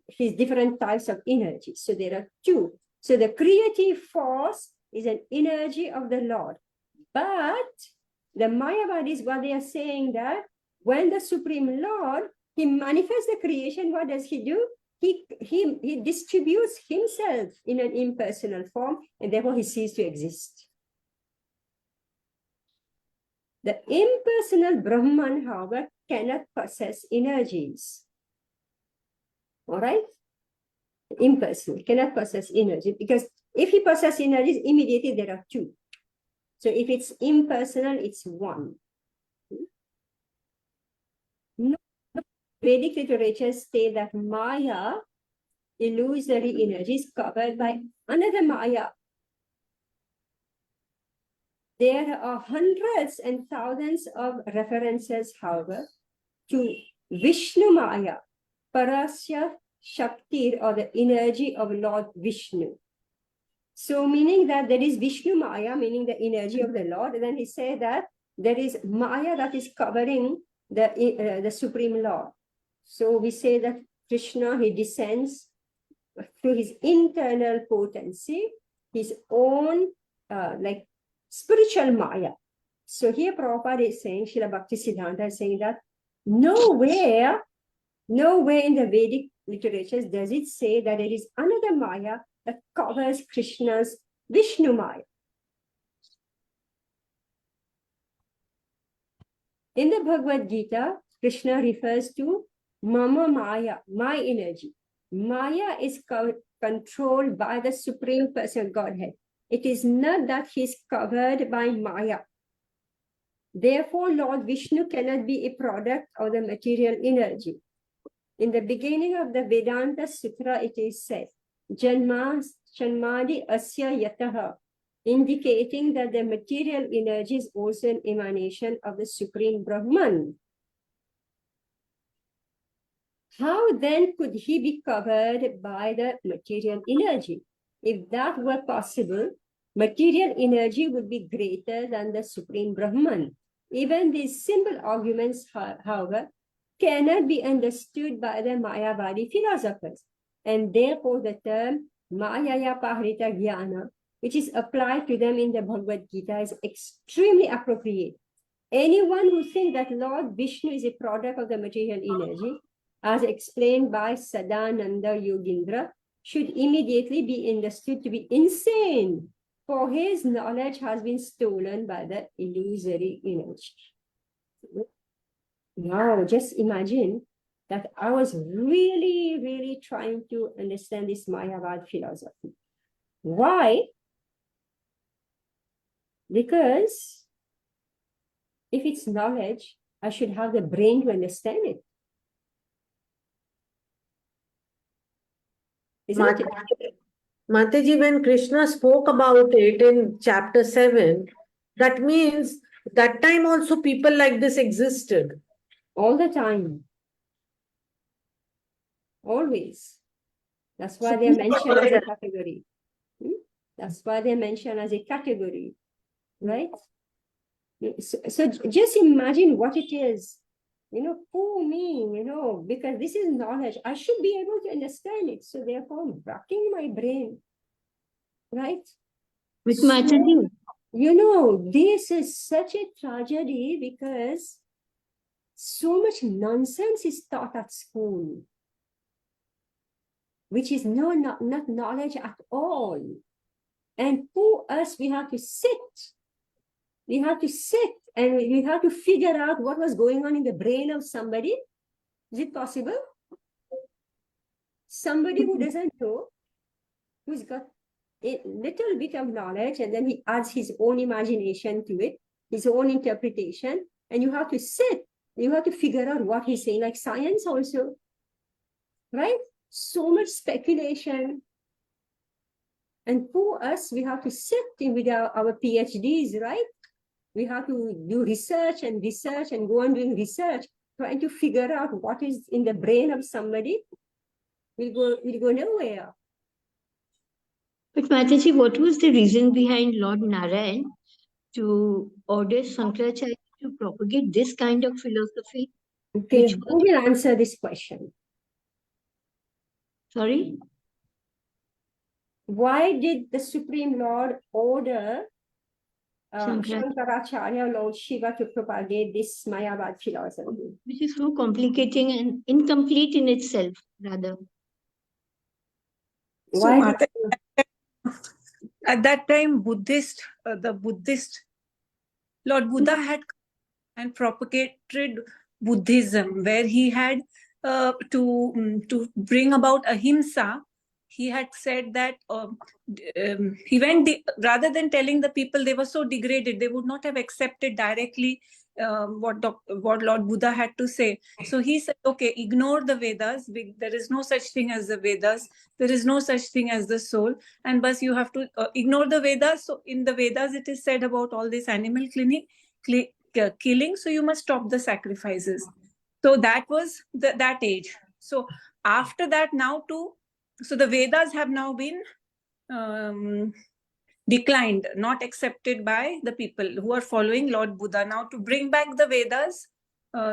his different types of energy. So there are two. So the creative force is an energy of the Lord. But the Mayavadis, what they are saying that when the Supreme Lord, he manifests the creation, what does he do? he distributes himself in an impersonal form, and therefore he ceases to exist. The impersonal Brahman, however, cannot possess energies. All right? Impersonal cannot possess energy, because if he possesses energies, immediately there are two. So if it's impersonal, it's one. No, Vedic literatures say that Maya, illusory energy, is covered by another Maya. There are hundreds and thousands of references, however, to Vishnu Maya, Parasya Shakti, or the energy of Lord Vishnu. So meaning that there is Vishnu Maya, meaning the energy of the Lord. And then he said that there is Maya that is covering the Supreme Lord. So we say that Krishna, he descends through his internal potency, his own like spiritual Maya. So here Prabhupada is saying, Srila Bhakti Siddhanta is saying that nowhere in the Vedic literatures does it say that there is another Maya that covers Krishna's Vishnu Maya. In the Bhagavad Gita, Krishna refers to Mama Maya, my energy. Maya is controlled by the Supreme Person Godhead. It is not that he is covered by Maya. Therefore, Lord Vishnu cannot be a product of the material energy. In the beginning of the Vedanta Sutra, it is said, Janmadi Asya Yataha, indicating that the material energy is also an emanation of the Supreme Brahman. How then could he be covered by the material energy? If that were possible, material energy would be greater than the Supreme Brahman. Even these simple arguments, however, cannot be understood by the Mayavadi philosophers. And therefore the term Mayaya Pahrita Jnana, which is applied to them in the Bhagavad Gita, is extremely appropriate. Anyone who thinks that Lord Vishnu is a product of the material energy, as explained by Sadananda Yogindra, should immediately be understood to be insane, for his knowledge has been stolen by the illusory energy. Now, just imagine that I was really trying to understand this Mayavad philosophy. Why? Because if it's knowledge, I should have the brain to understand it. Isn't it? Mataji, when Krishna spoke about it in chapter 7, that means that time also people like this existed. All the time. Always. That's why they're mentioned as a category. That's why they're mentioned as a category. Right? So just imagine what it is. Poor me, because this is knowledge. I should be able to understand it. So therefore, I'm racking my brain. Right? With Mataji. This is such a tragedy because so much nonsense is taught at school, which is not knowledge at all. And for us, we have to sit. We have to sit and we have to figure out what was going on in the brain of somebody. Is it possible? Somebody who doesn't know, who's got a little bit of knowledge, and then he adds his own imagination to it, his own interpretation, and you have to sit. You have to figure out what he's saying, like science also, right? So much speculation. And for us, we have to sit with our PhDs, right? We have to do research and go on doing research, trying to figure out what is in the brain of somebody. We'll go nowhere. But Mataji, what was the reason behind Lord Narayan to order Shankaracharya to propagate this kind of philosophy? Okay, who will answer this question? Sorry? Why did the Supreme Lord order Shankaracharya, Lord Shiva, to propagate this Mayavad philosophy? Which is so complicating and incomplete in itself, rather. So, Why? Mata, at that time, the Buddhist Lord Buddha had and propagated Buddhism, where he had to bring about ahimsa. He had said that he went rather than telling the people they were so degraded, they would not have accepted directly what Lord Buddha had to say. So he said, okay, ignore the Vedas. There is no such thing as the Vedas. There is no such thing as the soul. And thus you have to ignore the Vedas. So in the Vedas, it is said about all this animal killing. So you must stop the sacrifices. So that was that age. So after that, so the Vedas have now been declined, not accepted by the people who are following Lord Buddha. Now to bring back the Vedas,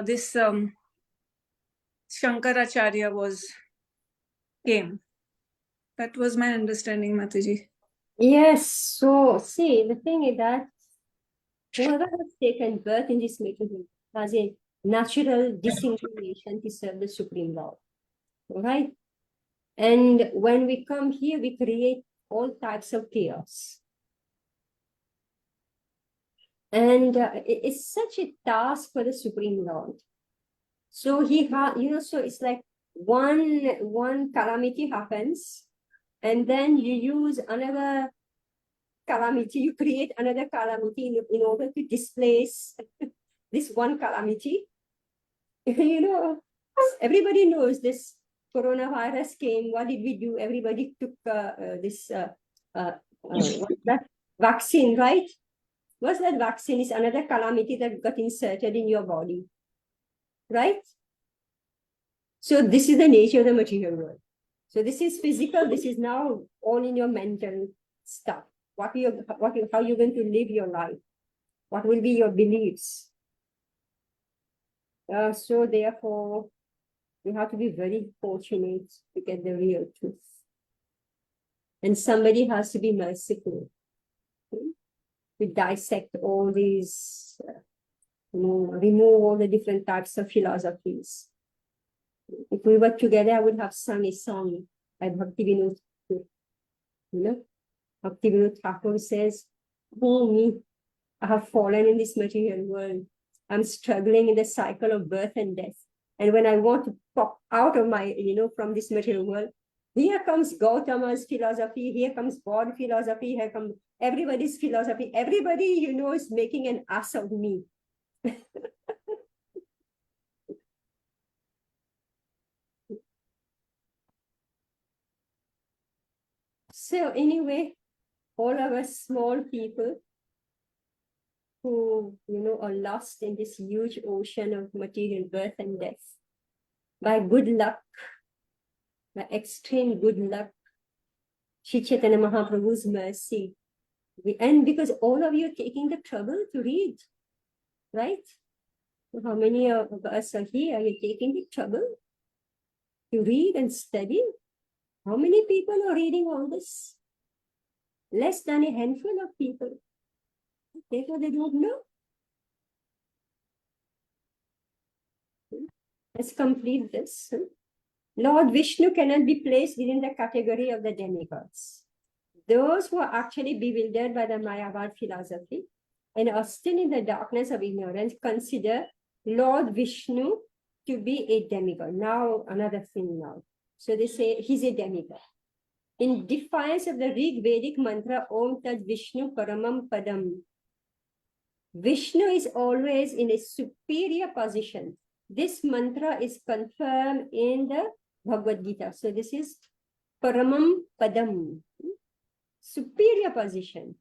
this Shankaracharya came. That was my understanding, Mataji. Yes, so see, the thing is that whoever has taken birth in this material has a natural disinclination to serve the Supreme Lord, right? And when we come here, we create all types of chaos. And it's such a task for the Supreme Lord. So so it's like one calamity happens, and then you use another calamity, you create another calamity in order to displace this one calamity. Everybody knows this coronavirus came. What did we do? Everybody took that vaccine, right? What's that vaccine? Is another calamity that got inserted in your body, right? So this is the nature of the material world. So this is physical. This is now all in your mental stuff. How you're going to live your life? What will be your beliefs? So therefore, you have to be very fortunate to get the real truth. And somebody has to be merciful to dissect all these, remove all the different types of philosophies. If we were together, I would have sung a song by Bhaktivinoda Thakur. Bhaktivinoda Thakur says, oh me, I have fallen in this material world. I'm struggling in the cycle of birth and death. And when I want to pop out of my, from this material world, here comes Gautama's philosophy, here comes God philosophy, here comes everybody's philosophy. Everybody, is making an ass of me. So anyway, all of us small people who, are lost in this huge ocean of material birth and death, by good luck, by extreme good luck, Shri Chaitanya Mahaprabhu's mercy, and because all of you are taking the trouble to read, right? How many of us are here? Are you taking the trouble to read and study? How many people are reading all this? Less than a handful of people. Therefore, they don't know. Let's complete this. Lord Vishnu cannot be placed within the category of the demigods. Those who are actually bewildered by the Mayavad philosophy and are still in the darkness of ignorance consider Lord Vishnu to be a demigod. Now, another thing now. So they say he's a demigod. In defiance of the Rig Vedic mantra, Om Tad Vishnu Paramam Padam. Vishnu is always in a superior position. This mantra is confirmed in the Bhagavad Gita. So this is Paramam Padam. Superior position.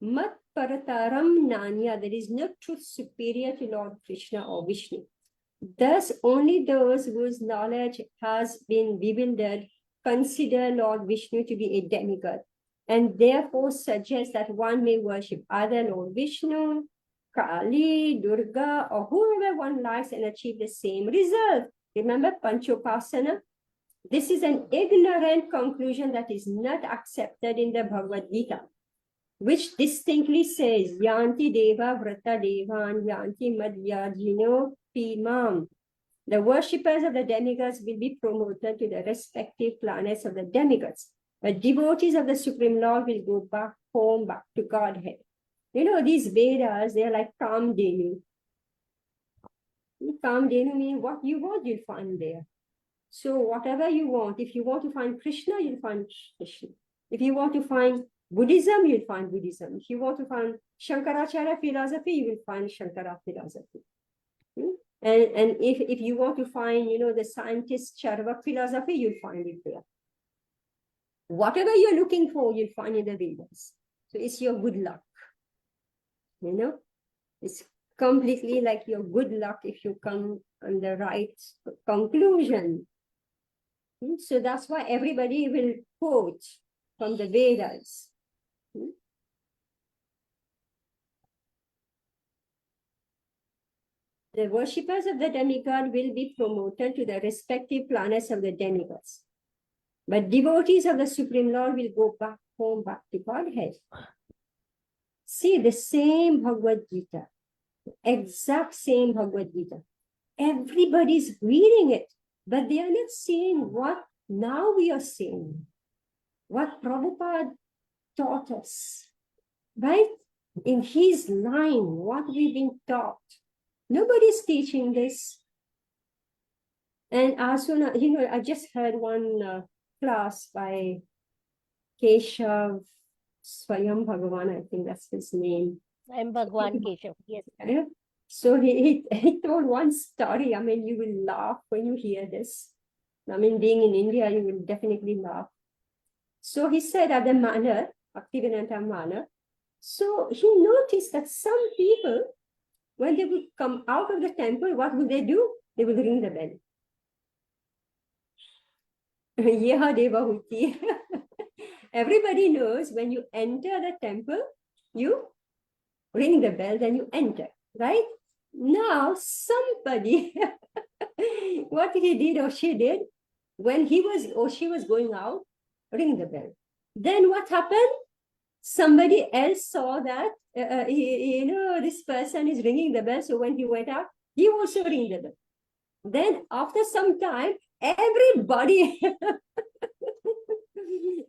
Mat Parataram Nanya. There is no truth superior to Lord Krishna or Vishnu. Thus, only those whose knowledge has been bewildered consider Lord Vishnu to be a demigod, and therefore suggest that one may worship either Lord Vishnu, Kali, Durga, or whoever one likes and achieve the same result. Remember Panchopasana? This is an ignorant conclusion that is not accepted in the Bhagavad Gita, which distinctly says, Yanti Deva Vrata Devan Yanti Madhyajino Pimam. The worshippers of the demigods will be promoted to the respective planets of the demigods. But devotees of the Supreme Lord will go back home, back to Godhead. You know, these Vedas, they're like Kamdenu. Kamdenu means what you want, you'll find there. So whatever you want, if you want to find Krishna, you'll find Krishna. If you want to find Buddhism, you'll find Buddhism. If you want to find Shankaracharya philosophy, you will find Shankara philosophy. And if you want to find, you know, the scientist Charvak philosophy, you'll find it there. Whatever you're looking for, you'll find in the Vedas. So it's your good luck. You know, it's completely like your good luck if you come on the right conclusion. So that's why everybody will quote from the Vedas. The worshippers of the demigod will be promoted to the respective planets of the demigods. But devotees of the Supreme Lord will go back home, back to Godhead. See, the same Bhagavad Gita, exact same Bhagavad Gita. Everybody's reading it, but they are not seeing what now we are seeing, what Prabhupada taught us, right? In his line, what we've been taught. Nobody's teaching this. And Asuna, you know, I just heard one class by Keshav Swayam Bhagavan, I think that's his name. I'm Bhagwan Keshav. Yes. Yeah. So he told one story. I mean, you will laugh when you hear this. I mean, being in India, you will definitely laugh. So he said at the manor, Bhaktivedanta manor, so he noticed that some people, when they would come out of the temple, what would they do? They would ring the bell. Yeah, Devahuti. Everybody knows when you enter the temple, you ring the bell, then you enter, right? Now, somebody, what he did or she did, when he was or she was going out, ring the bell. Then what happened? Somebody else saw that, you know, this person is ringing the bell. So when he went out, he also ring the bell. Then after some time, everybody,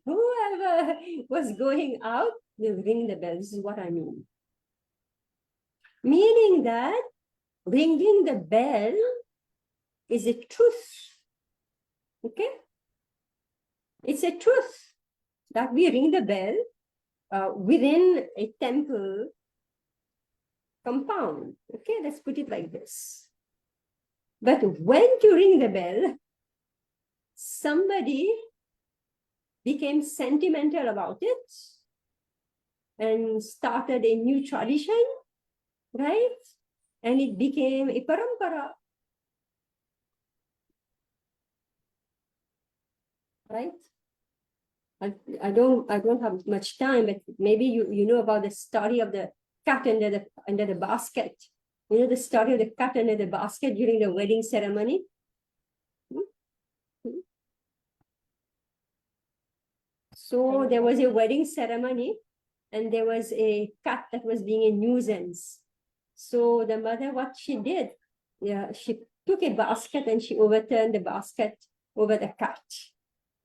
whoever was going out, will ring the bell. This is what I mean. Meaning that ringing the bell is a truth. Okay? It's a truth that we ring the bell within a temple compound. Okay, let's put it like this. But when to ring the bell, somebody became sentimental about it and started a new tradition, right? And it became a parampara, right? I don't have much time, but maybe you know about the story of the cat under the basket. You know the story of the cat under the basket during the wedding ceremony? So there was a wedding ceremony and there was a cat that was being a nuisance. So the mother, what she did, she took a basket and she overturned the basket over the cat.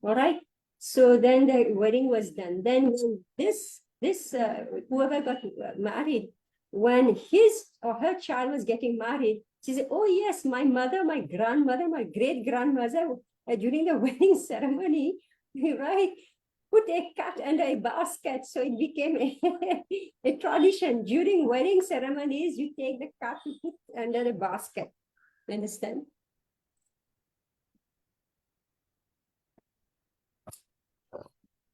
All right. So then the wedding was done. Then this whoever got married, when his or her child was getting married, she said, "Oh yes, my mother, my grandmother, my great grandmother, during the wedding ceremony, right, put a cat under a basket." So it became a tradition. During wedding ceremonies, you take the cat to put under the basket. Understand?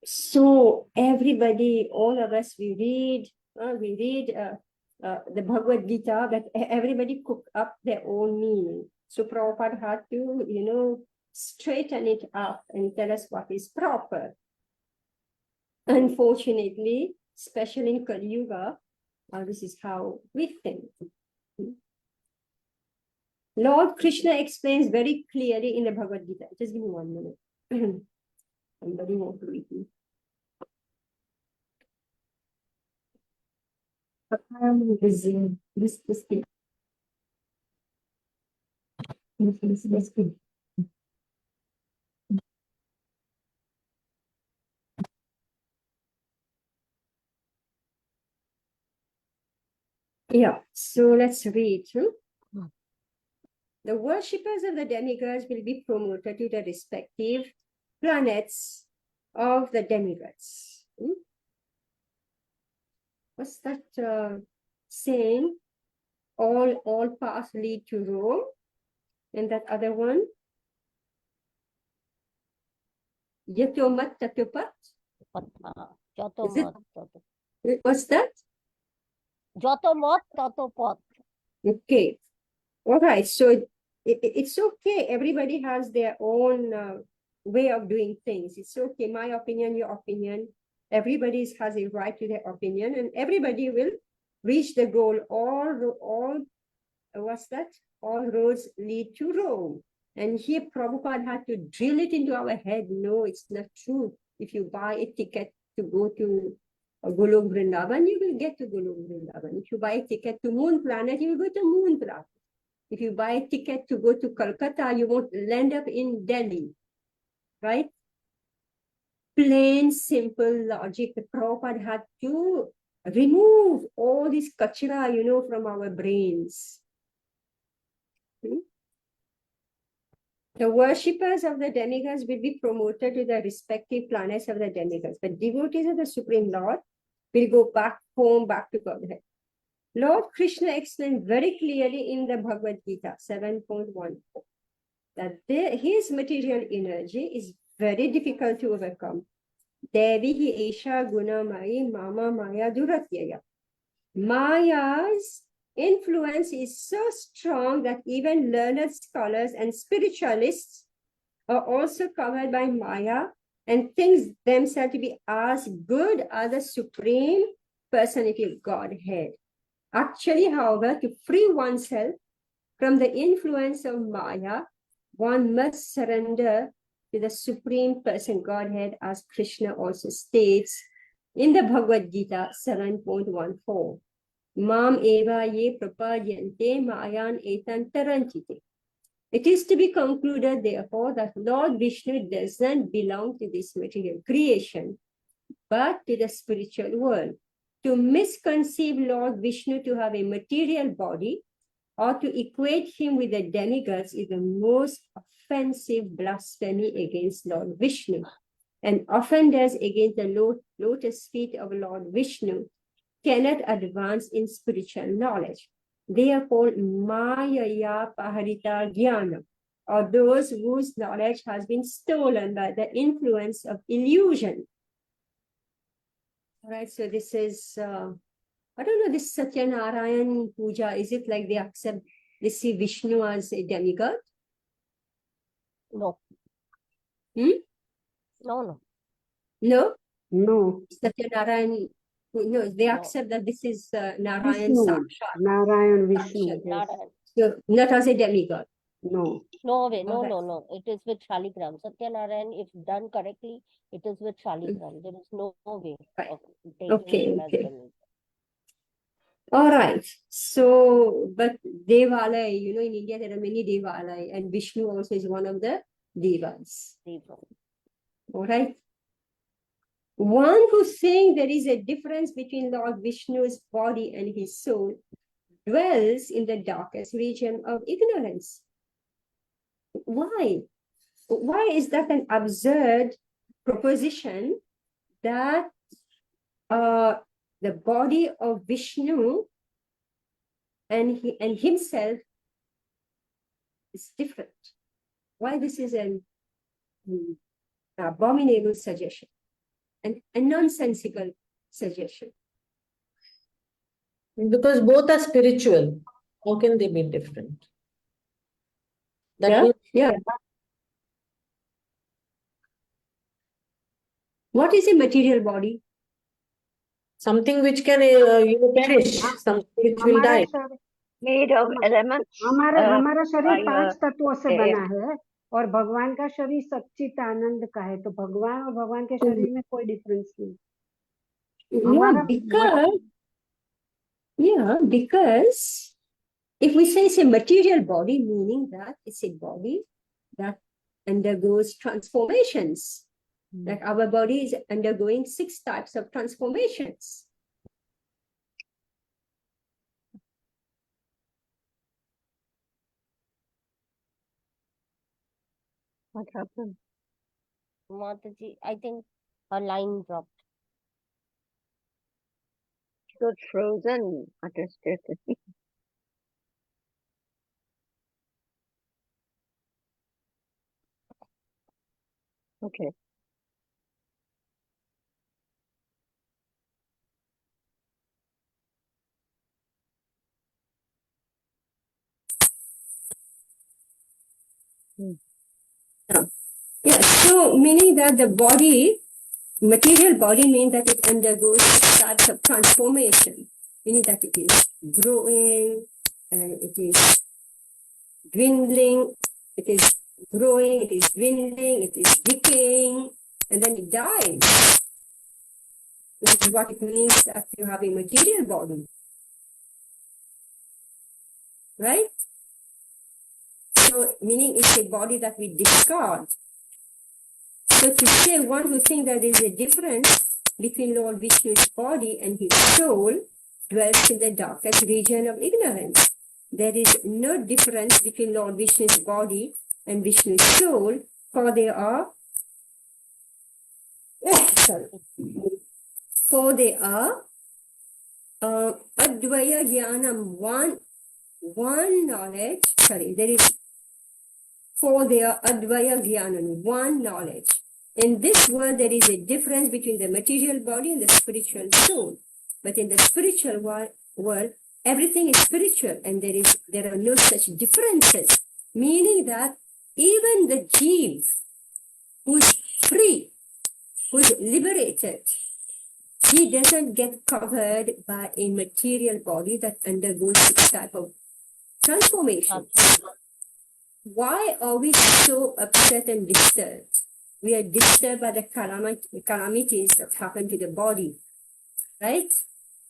So everybody, all of us, we read the Bhagavad Gita, but everybody cook up their own meaning. So Prabhupada had to, you know, straighten it up and tell us what is proper. Unfortunately, especially in Kali Yuga, this is how we think. Lord Krishna explains very clearly in the Bhagavad Gita. Just give me 1 minute. Somebody want to read me. This thing. This good. So let's read. The worshippers of the demigods will be promoted to the respective planets of the demigods. What's that saying? All paths lead to Rome. And that other one? Yatomat Tatopat? Is it? What's that? Jotomot Totopot. Okay. All right. So it's okay. Everybody has their own way of doing things. It's okay. My opinion, your opinion. Everybody has a right to their opinion, and everybody will reach the goal. What's that? All roads lead to Rome. And here Prabhupada had to drill it into our head. No, it's not true. If you buy a ticket to go to Golok Vrindavan, you will get to Golok Vrindavan. If you buy a ticket to Moon Planet, you will go to Moon Planet. If you buy a ticket to go to Calcutta, you won't land up in Delhi, right? Plain, simple logic. The Prabhupada had to remove all this kachra, from our brains. The worshippers of the demigods will be promoted to the respective planets of the demigods. The devotees of the Supreme Lord will go back home, back to Godhead. Lord Krishna explained very clearly in the Bhagavad Gita 7.14 that his material energy is very difficult to overcome. Devi Esha Gunamai Mama Maya Duratyaya. Maya's influence is so strong that even learned scholars and spiritualists are also covered by Maya and think themselves to be as good as the Supreme Personality of Godhead. Actually, however, to free oneself from the influence of Maya, one must surrender to the Supreme Person Godhead, as Krishna also states in the Bhagavad Gita 7.14. Mam eva ye prapadyante mayan etan taranchite. It is to be concluded, therefore, that Lord Vishnu doesn't belong to this material creation, but to the spiritual world. To misconceive Lord Vishnu to have a material body or to equate him with the demigods is the most offensive blasphemy against Lord Vishnu, and offenders against the lotus feet of Lord Vishnu cannot advance in spiritual knowledge. They are called Mayaya Paharita Jnana, or those whose knowledge has been stolen by the influence of illusion. All right, so this is, I don't know, this Satyanarayan Puja, is it like they see Vishnu as a demigod? No. No? No. Satyanarayan, no, they No. accept that this is Narayan Vishnu. Sakshat. Narayan Vishnu. Sakshat, Yes. Narayan. So not as a demigod. No. No way. No, Okay. no. It is with Shaligram. Satyanarayan, if done correctly, it is with Shaligram. There is no way Right. of taking Okay, him as okay. demigod. All right. So, but Devalaya, in India there are many Devalaya, and Vishnu also is one of the Devas. All right. One who thinks there is a difference between Lord Vishnu's body and his soul dwells in the darkest region of ignorance. Why? Why is that an absurd proposition that the body of Vishnu and himself is different? Why this is an abominable suggestion and a nonsensical suggestion? Because both are spiritual. How can they be different? That Yeah. What is a material body? something which can perish, something which will हमारा die. शरीर Made of elements. हमारा शरीर fire, 5 तत्वों से air. बना है और भगवान का शरीर सच्चित आनंद का है, तो भगवान और भगवान के शरीर में कोई डिफरेंस नहीं. Because if we say it's a material body, meaning that it's a body that undergoes transformations. Like our body is undergoing 6 types of transformations. What happened? Mataji, I think her line dropped. She got frozen. Understood. Okay. Yeah, so meaning that the body, material body means that it undergoes types of transformation, meaning that it is growing and it is dwindling, it is growing, it is dwindling, it is decaying, and then it dies. This is what it means that you have a material body, right? So meaning it's a body that we discard. So to say one who thinks that there is a difference between Lord Vishnu's body and his soul dwells in the darkest region of ignorance. There is no difference between Lord Vishnu's body and Vishnu's soul, for they are Advaya Jnanam, one knowledge, for they are Advaya Jnanam, one knowledge. In this world, there is a difference between the material body and the spiritual soul. But in the spiritual world, everything is spiritual and there are no such differences. Meaning that even the jeev who's free, who's liberated, he doesn't get covered by a material body that undergoes this type of transformation. Why are we so upset and disturbed? We are disturbed by the calamities that happen to the body, right?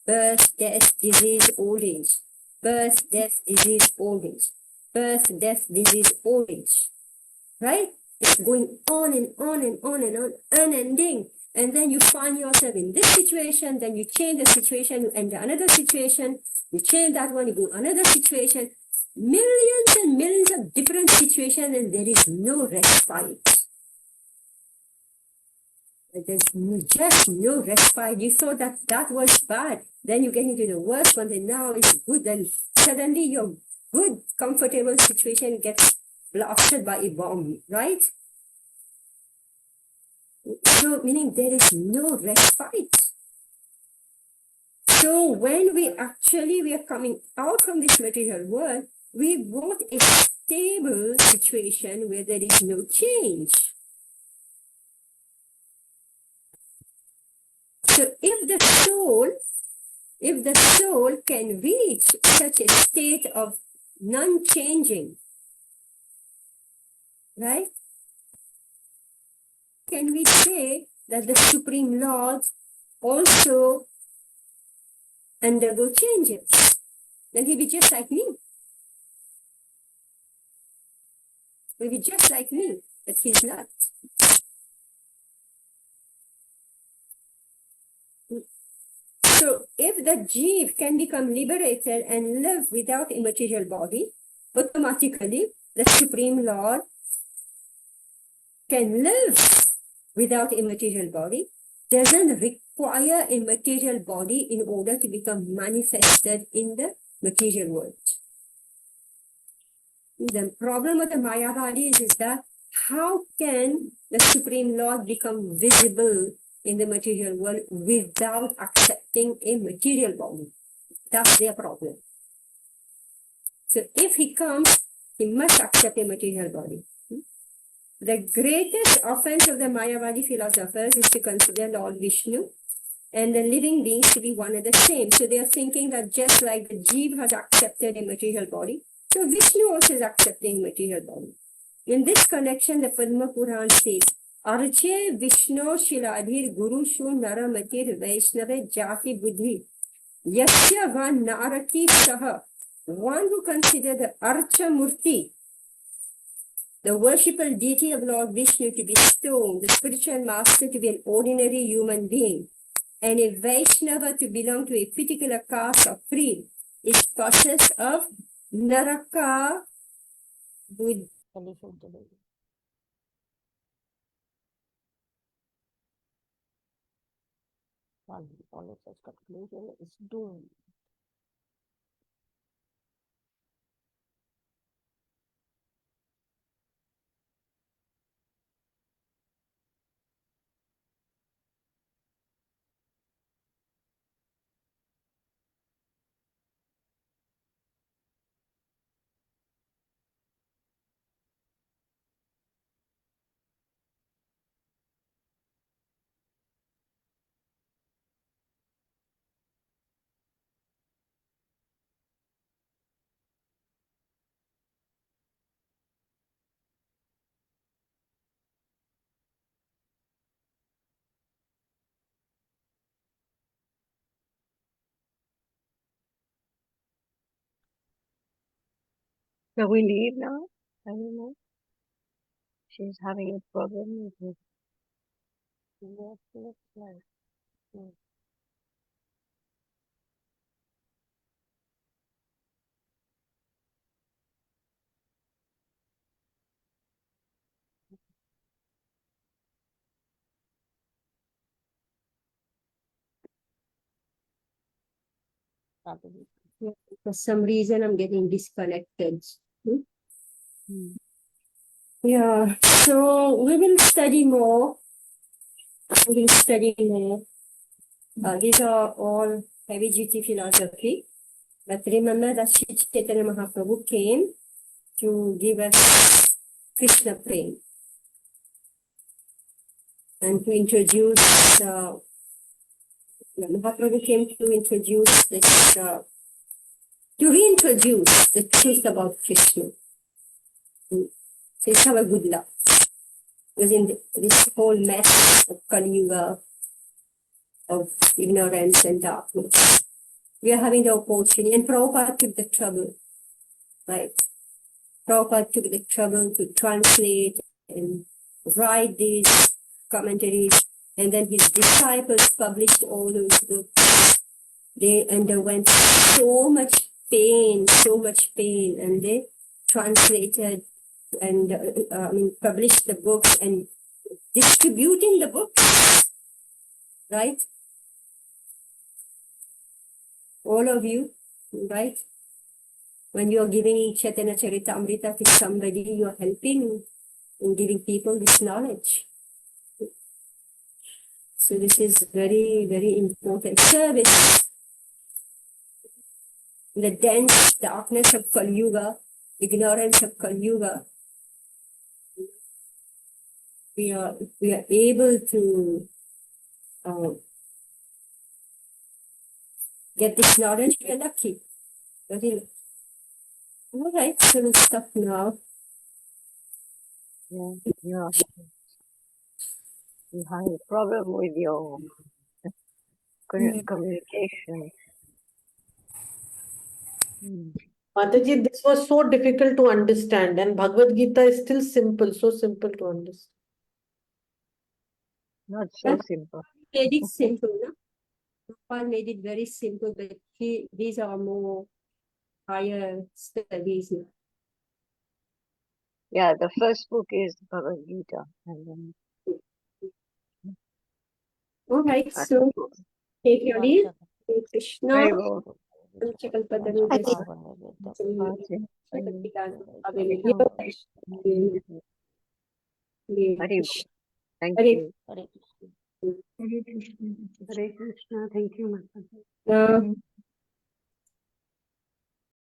Birth, death, disease, old age. Birth, death, disease, old age. Birth, death, disease, old age. Right? It's going on and on and on and on, unending. And then you find yourself in this situation, then you change the situation, you enter another situation, you change that one, you go another situation. Millions and millions of different situations, and there is no respite. There's just no respite. You thought that was bad. Then you get into the worst one, and now it's good. Then suddenly your good, comfortable situation gets blasted by a bomb, right? So, meaning there is no respite. So, when we are coming out from this material world, we want a stable situation where there is no change. So if the soul can reach such a state of non-changing, right? Can we say that the Supreme Lord also undergo changes? Then he'll be just like me. He'll be just like me, but he's not. So if the jeev can become liberated and live without a material body, automatically the Supreme Lord can live without a material body, doesn't require a material body in order to become manifested in the material world. The problem of the Mayavadis is that how can the Supreme Lord become visible in the material world without accepting a material body? That's their problem. So if he comes, he must accept a material body. The greatest offense of the Mayavadi philosophers is to consider Lord Vishnu and the living beings to be one and the same. So they are thinking that just like the jeev has accepted a material body, so Vishnu also is accepting material body. In this connection, the Padma Puran says, Arche Vishnu Shiladhir Guru Shu Naramatir Vaishnava Jati Buddhi Yasya Van Naraki Saha. One who considers the Archa Murti, the worshipful deity of Lord Vishnu, to be stone, the spiritual master to be an ordinary human being, and a Vaishnava to belong to a particular caste or creed, is possessed of Naraka Buddhi. One who follows such conclusion is doomed. Shall we leave now? I don't know. She's having a problem with it. What looks like. Hmm. Mataji. For some reason, I'm getting disconnected. Hmm. Yeah, so we will study more. We will study more. These are all heavy duty philosophy. But remember that Sri Chaitanya Mahaprabhu came to give us Krishna prema and to introduce, Mahaprabhu came to introduce this, to reintroduce the truth about Krishna. So it's our good luck. Because in this whole mess of Kali Yuga, of ignorance and darkness, we are having the opportunity, and Prabhupada took the trouble, right? Prabhupada took the trouble to translate and write these commentaries, and then his disciples published all those books. They underwent so much pain, and they translated and published the books and distributing the books, right? All of you, right? When you're giving Chaitanya Charitamrita to somebody, you're helping in giving people this knowledge. So this is very, very important service. The dense darkness of Kali Yuga, ignorance of Kali Yuga, we are able to get this knowledge. We are lucky. Very lucky. All right, so we'll stop now. Yeah, you have a problem with your communication. Hmm. Mataji, this was so difficult to understand, and Bhagavad Gita is still simple, so simple to understand. Not so simple. Made it simple, no? Prabhupada made it very simple, but these are more higher studies. No? Yeah, the first book is Bhagavad Gita, and then All right, second so book. take your leave. Hare Krishna. Very well. Very well. Thank you. Hare Krishna. Hare Krishna. Hare Krishna. Thank you, Mataji. Krishna.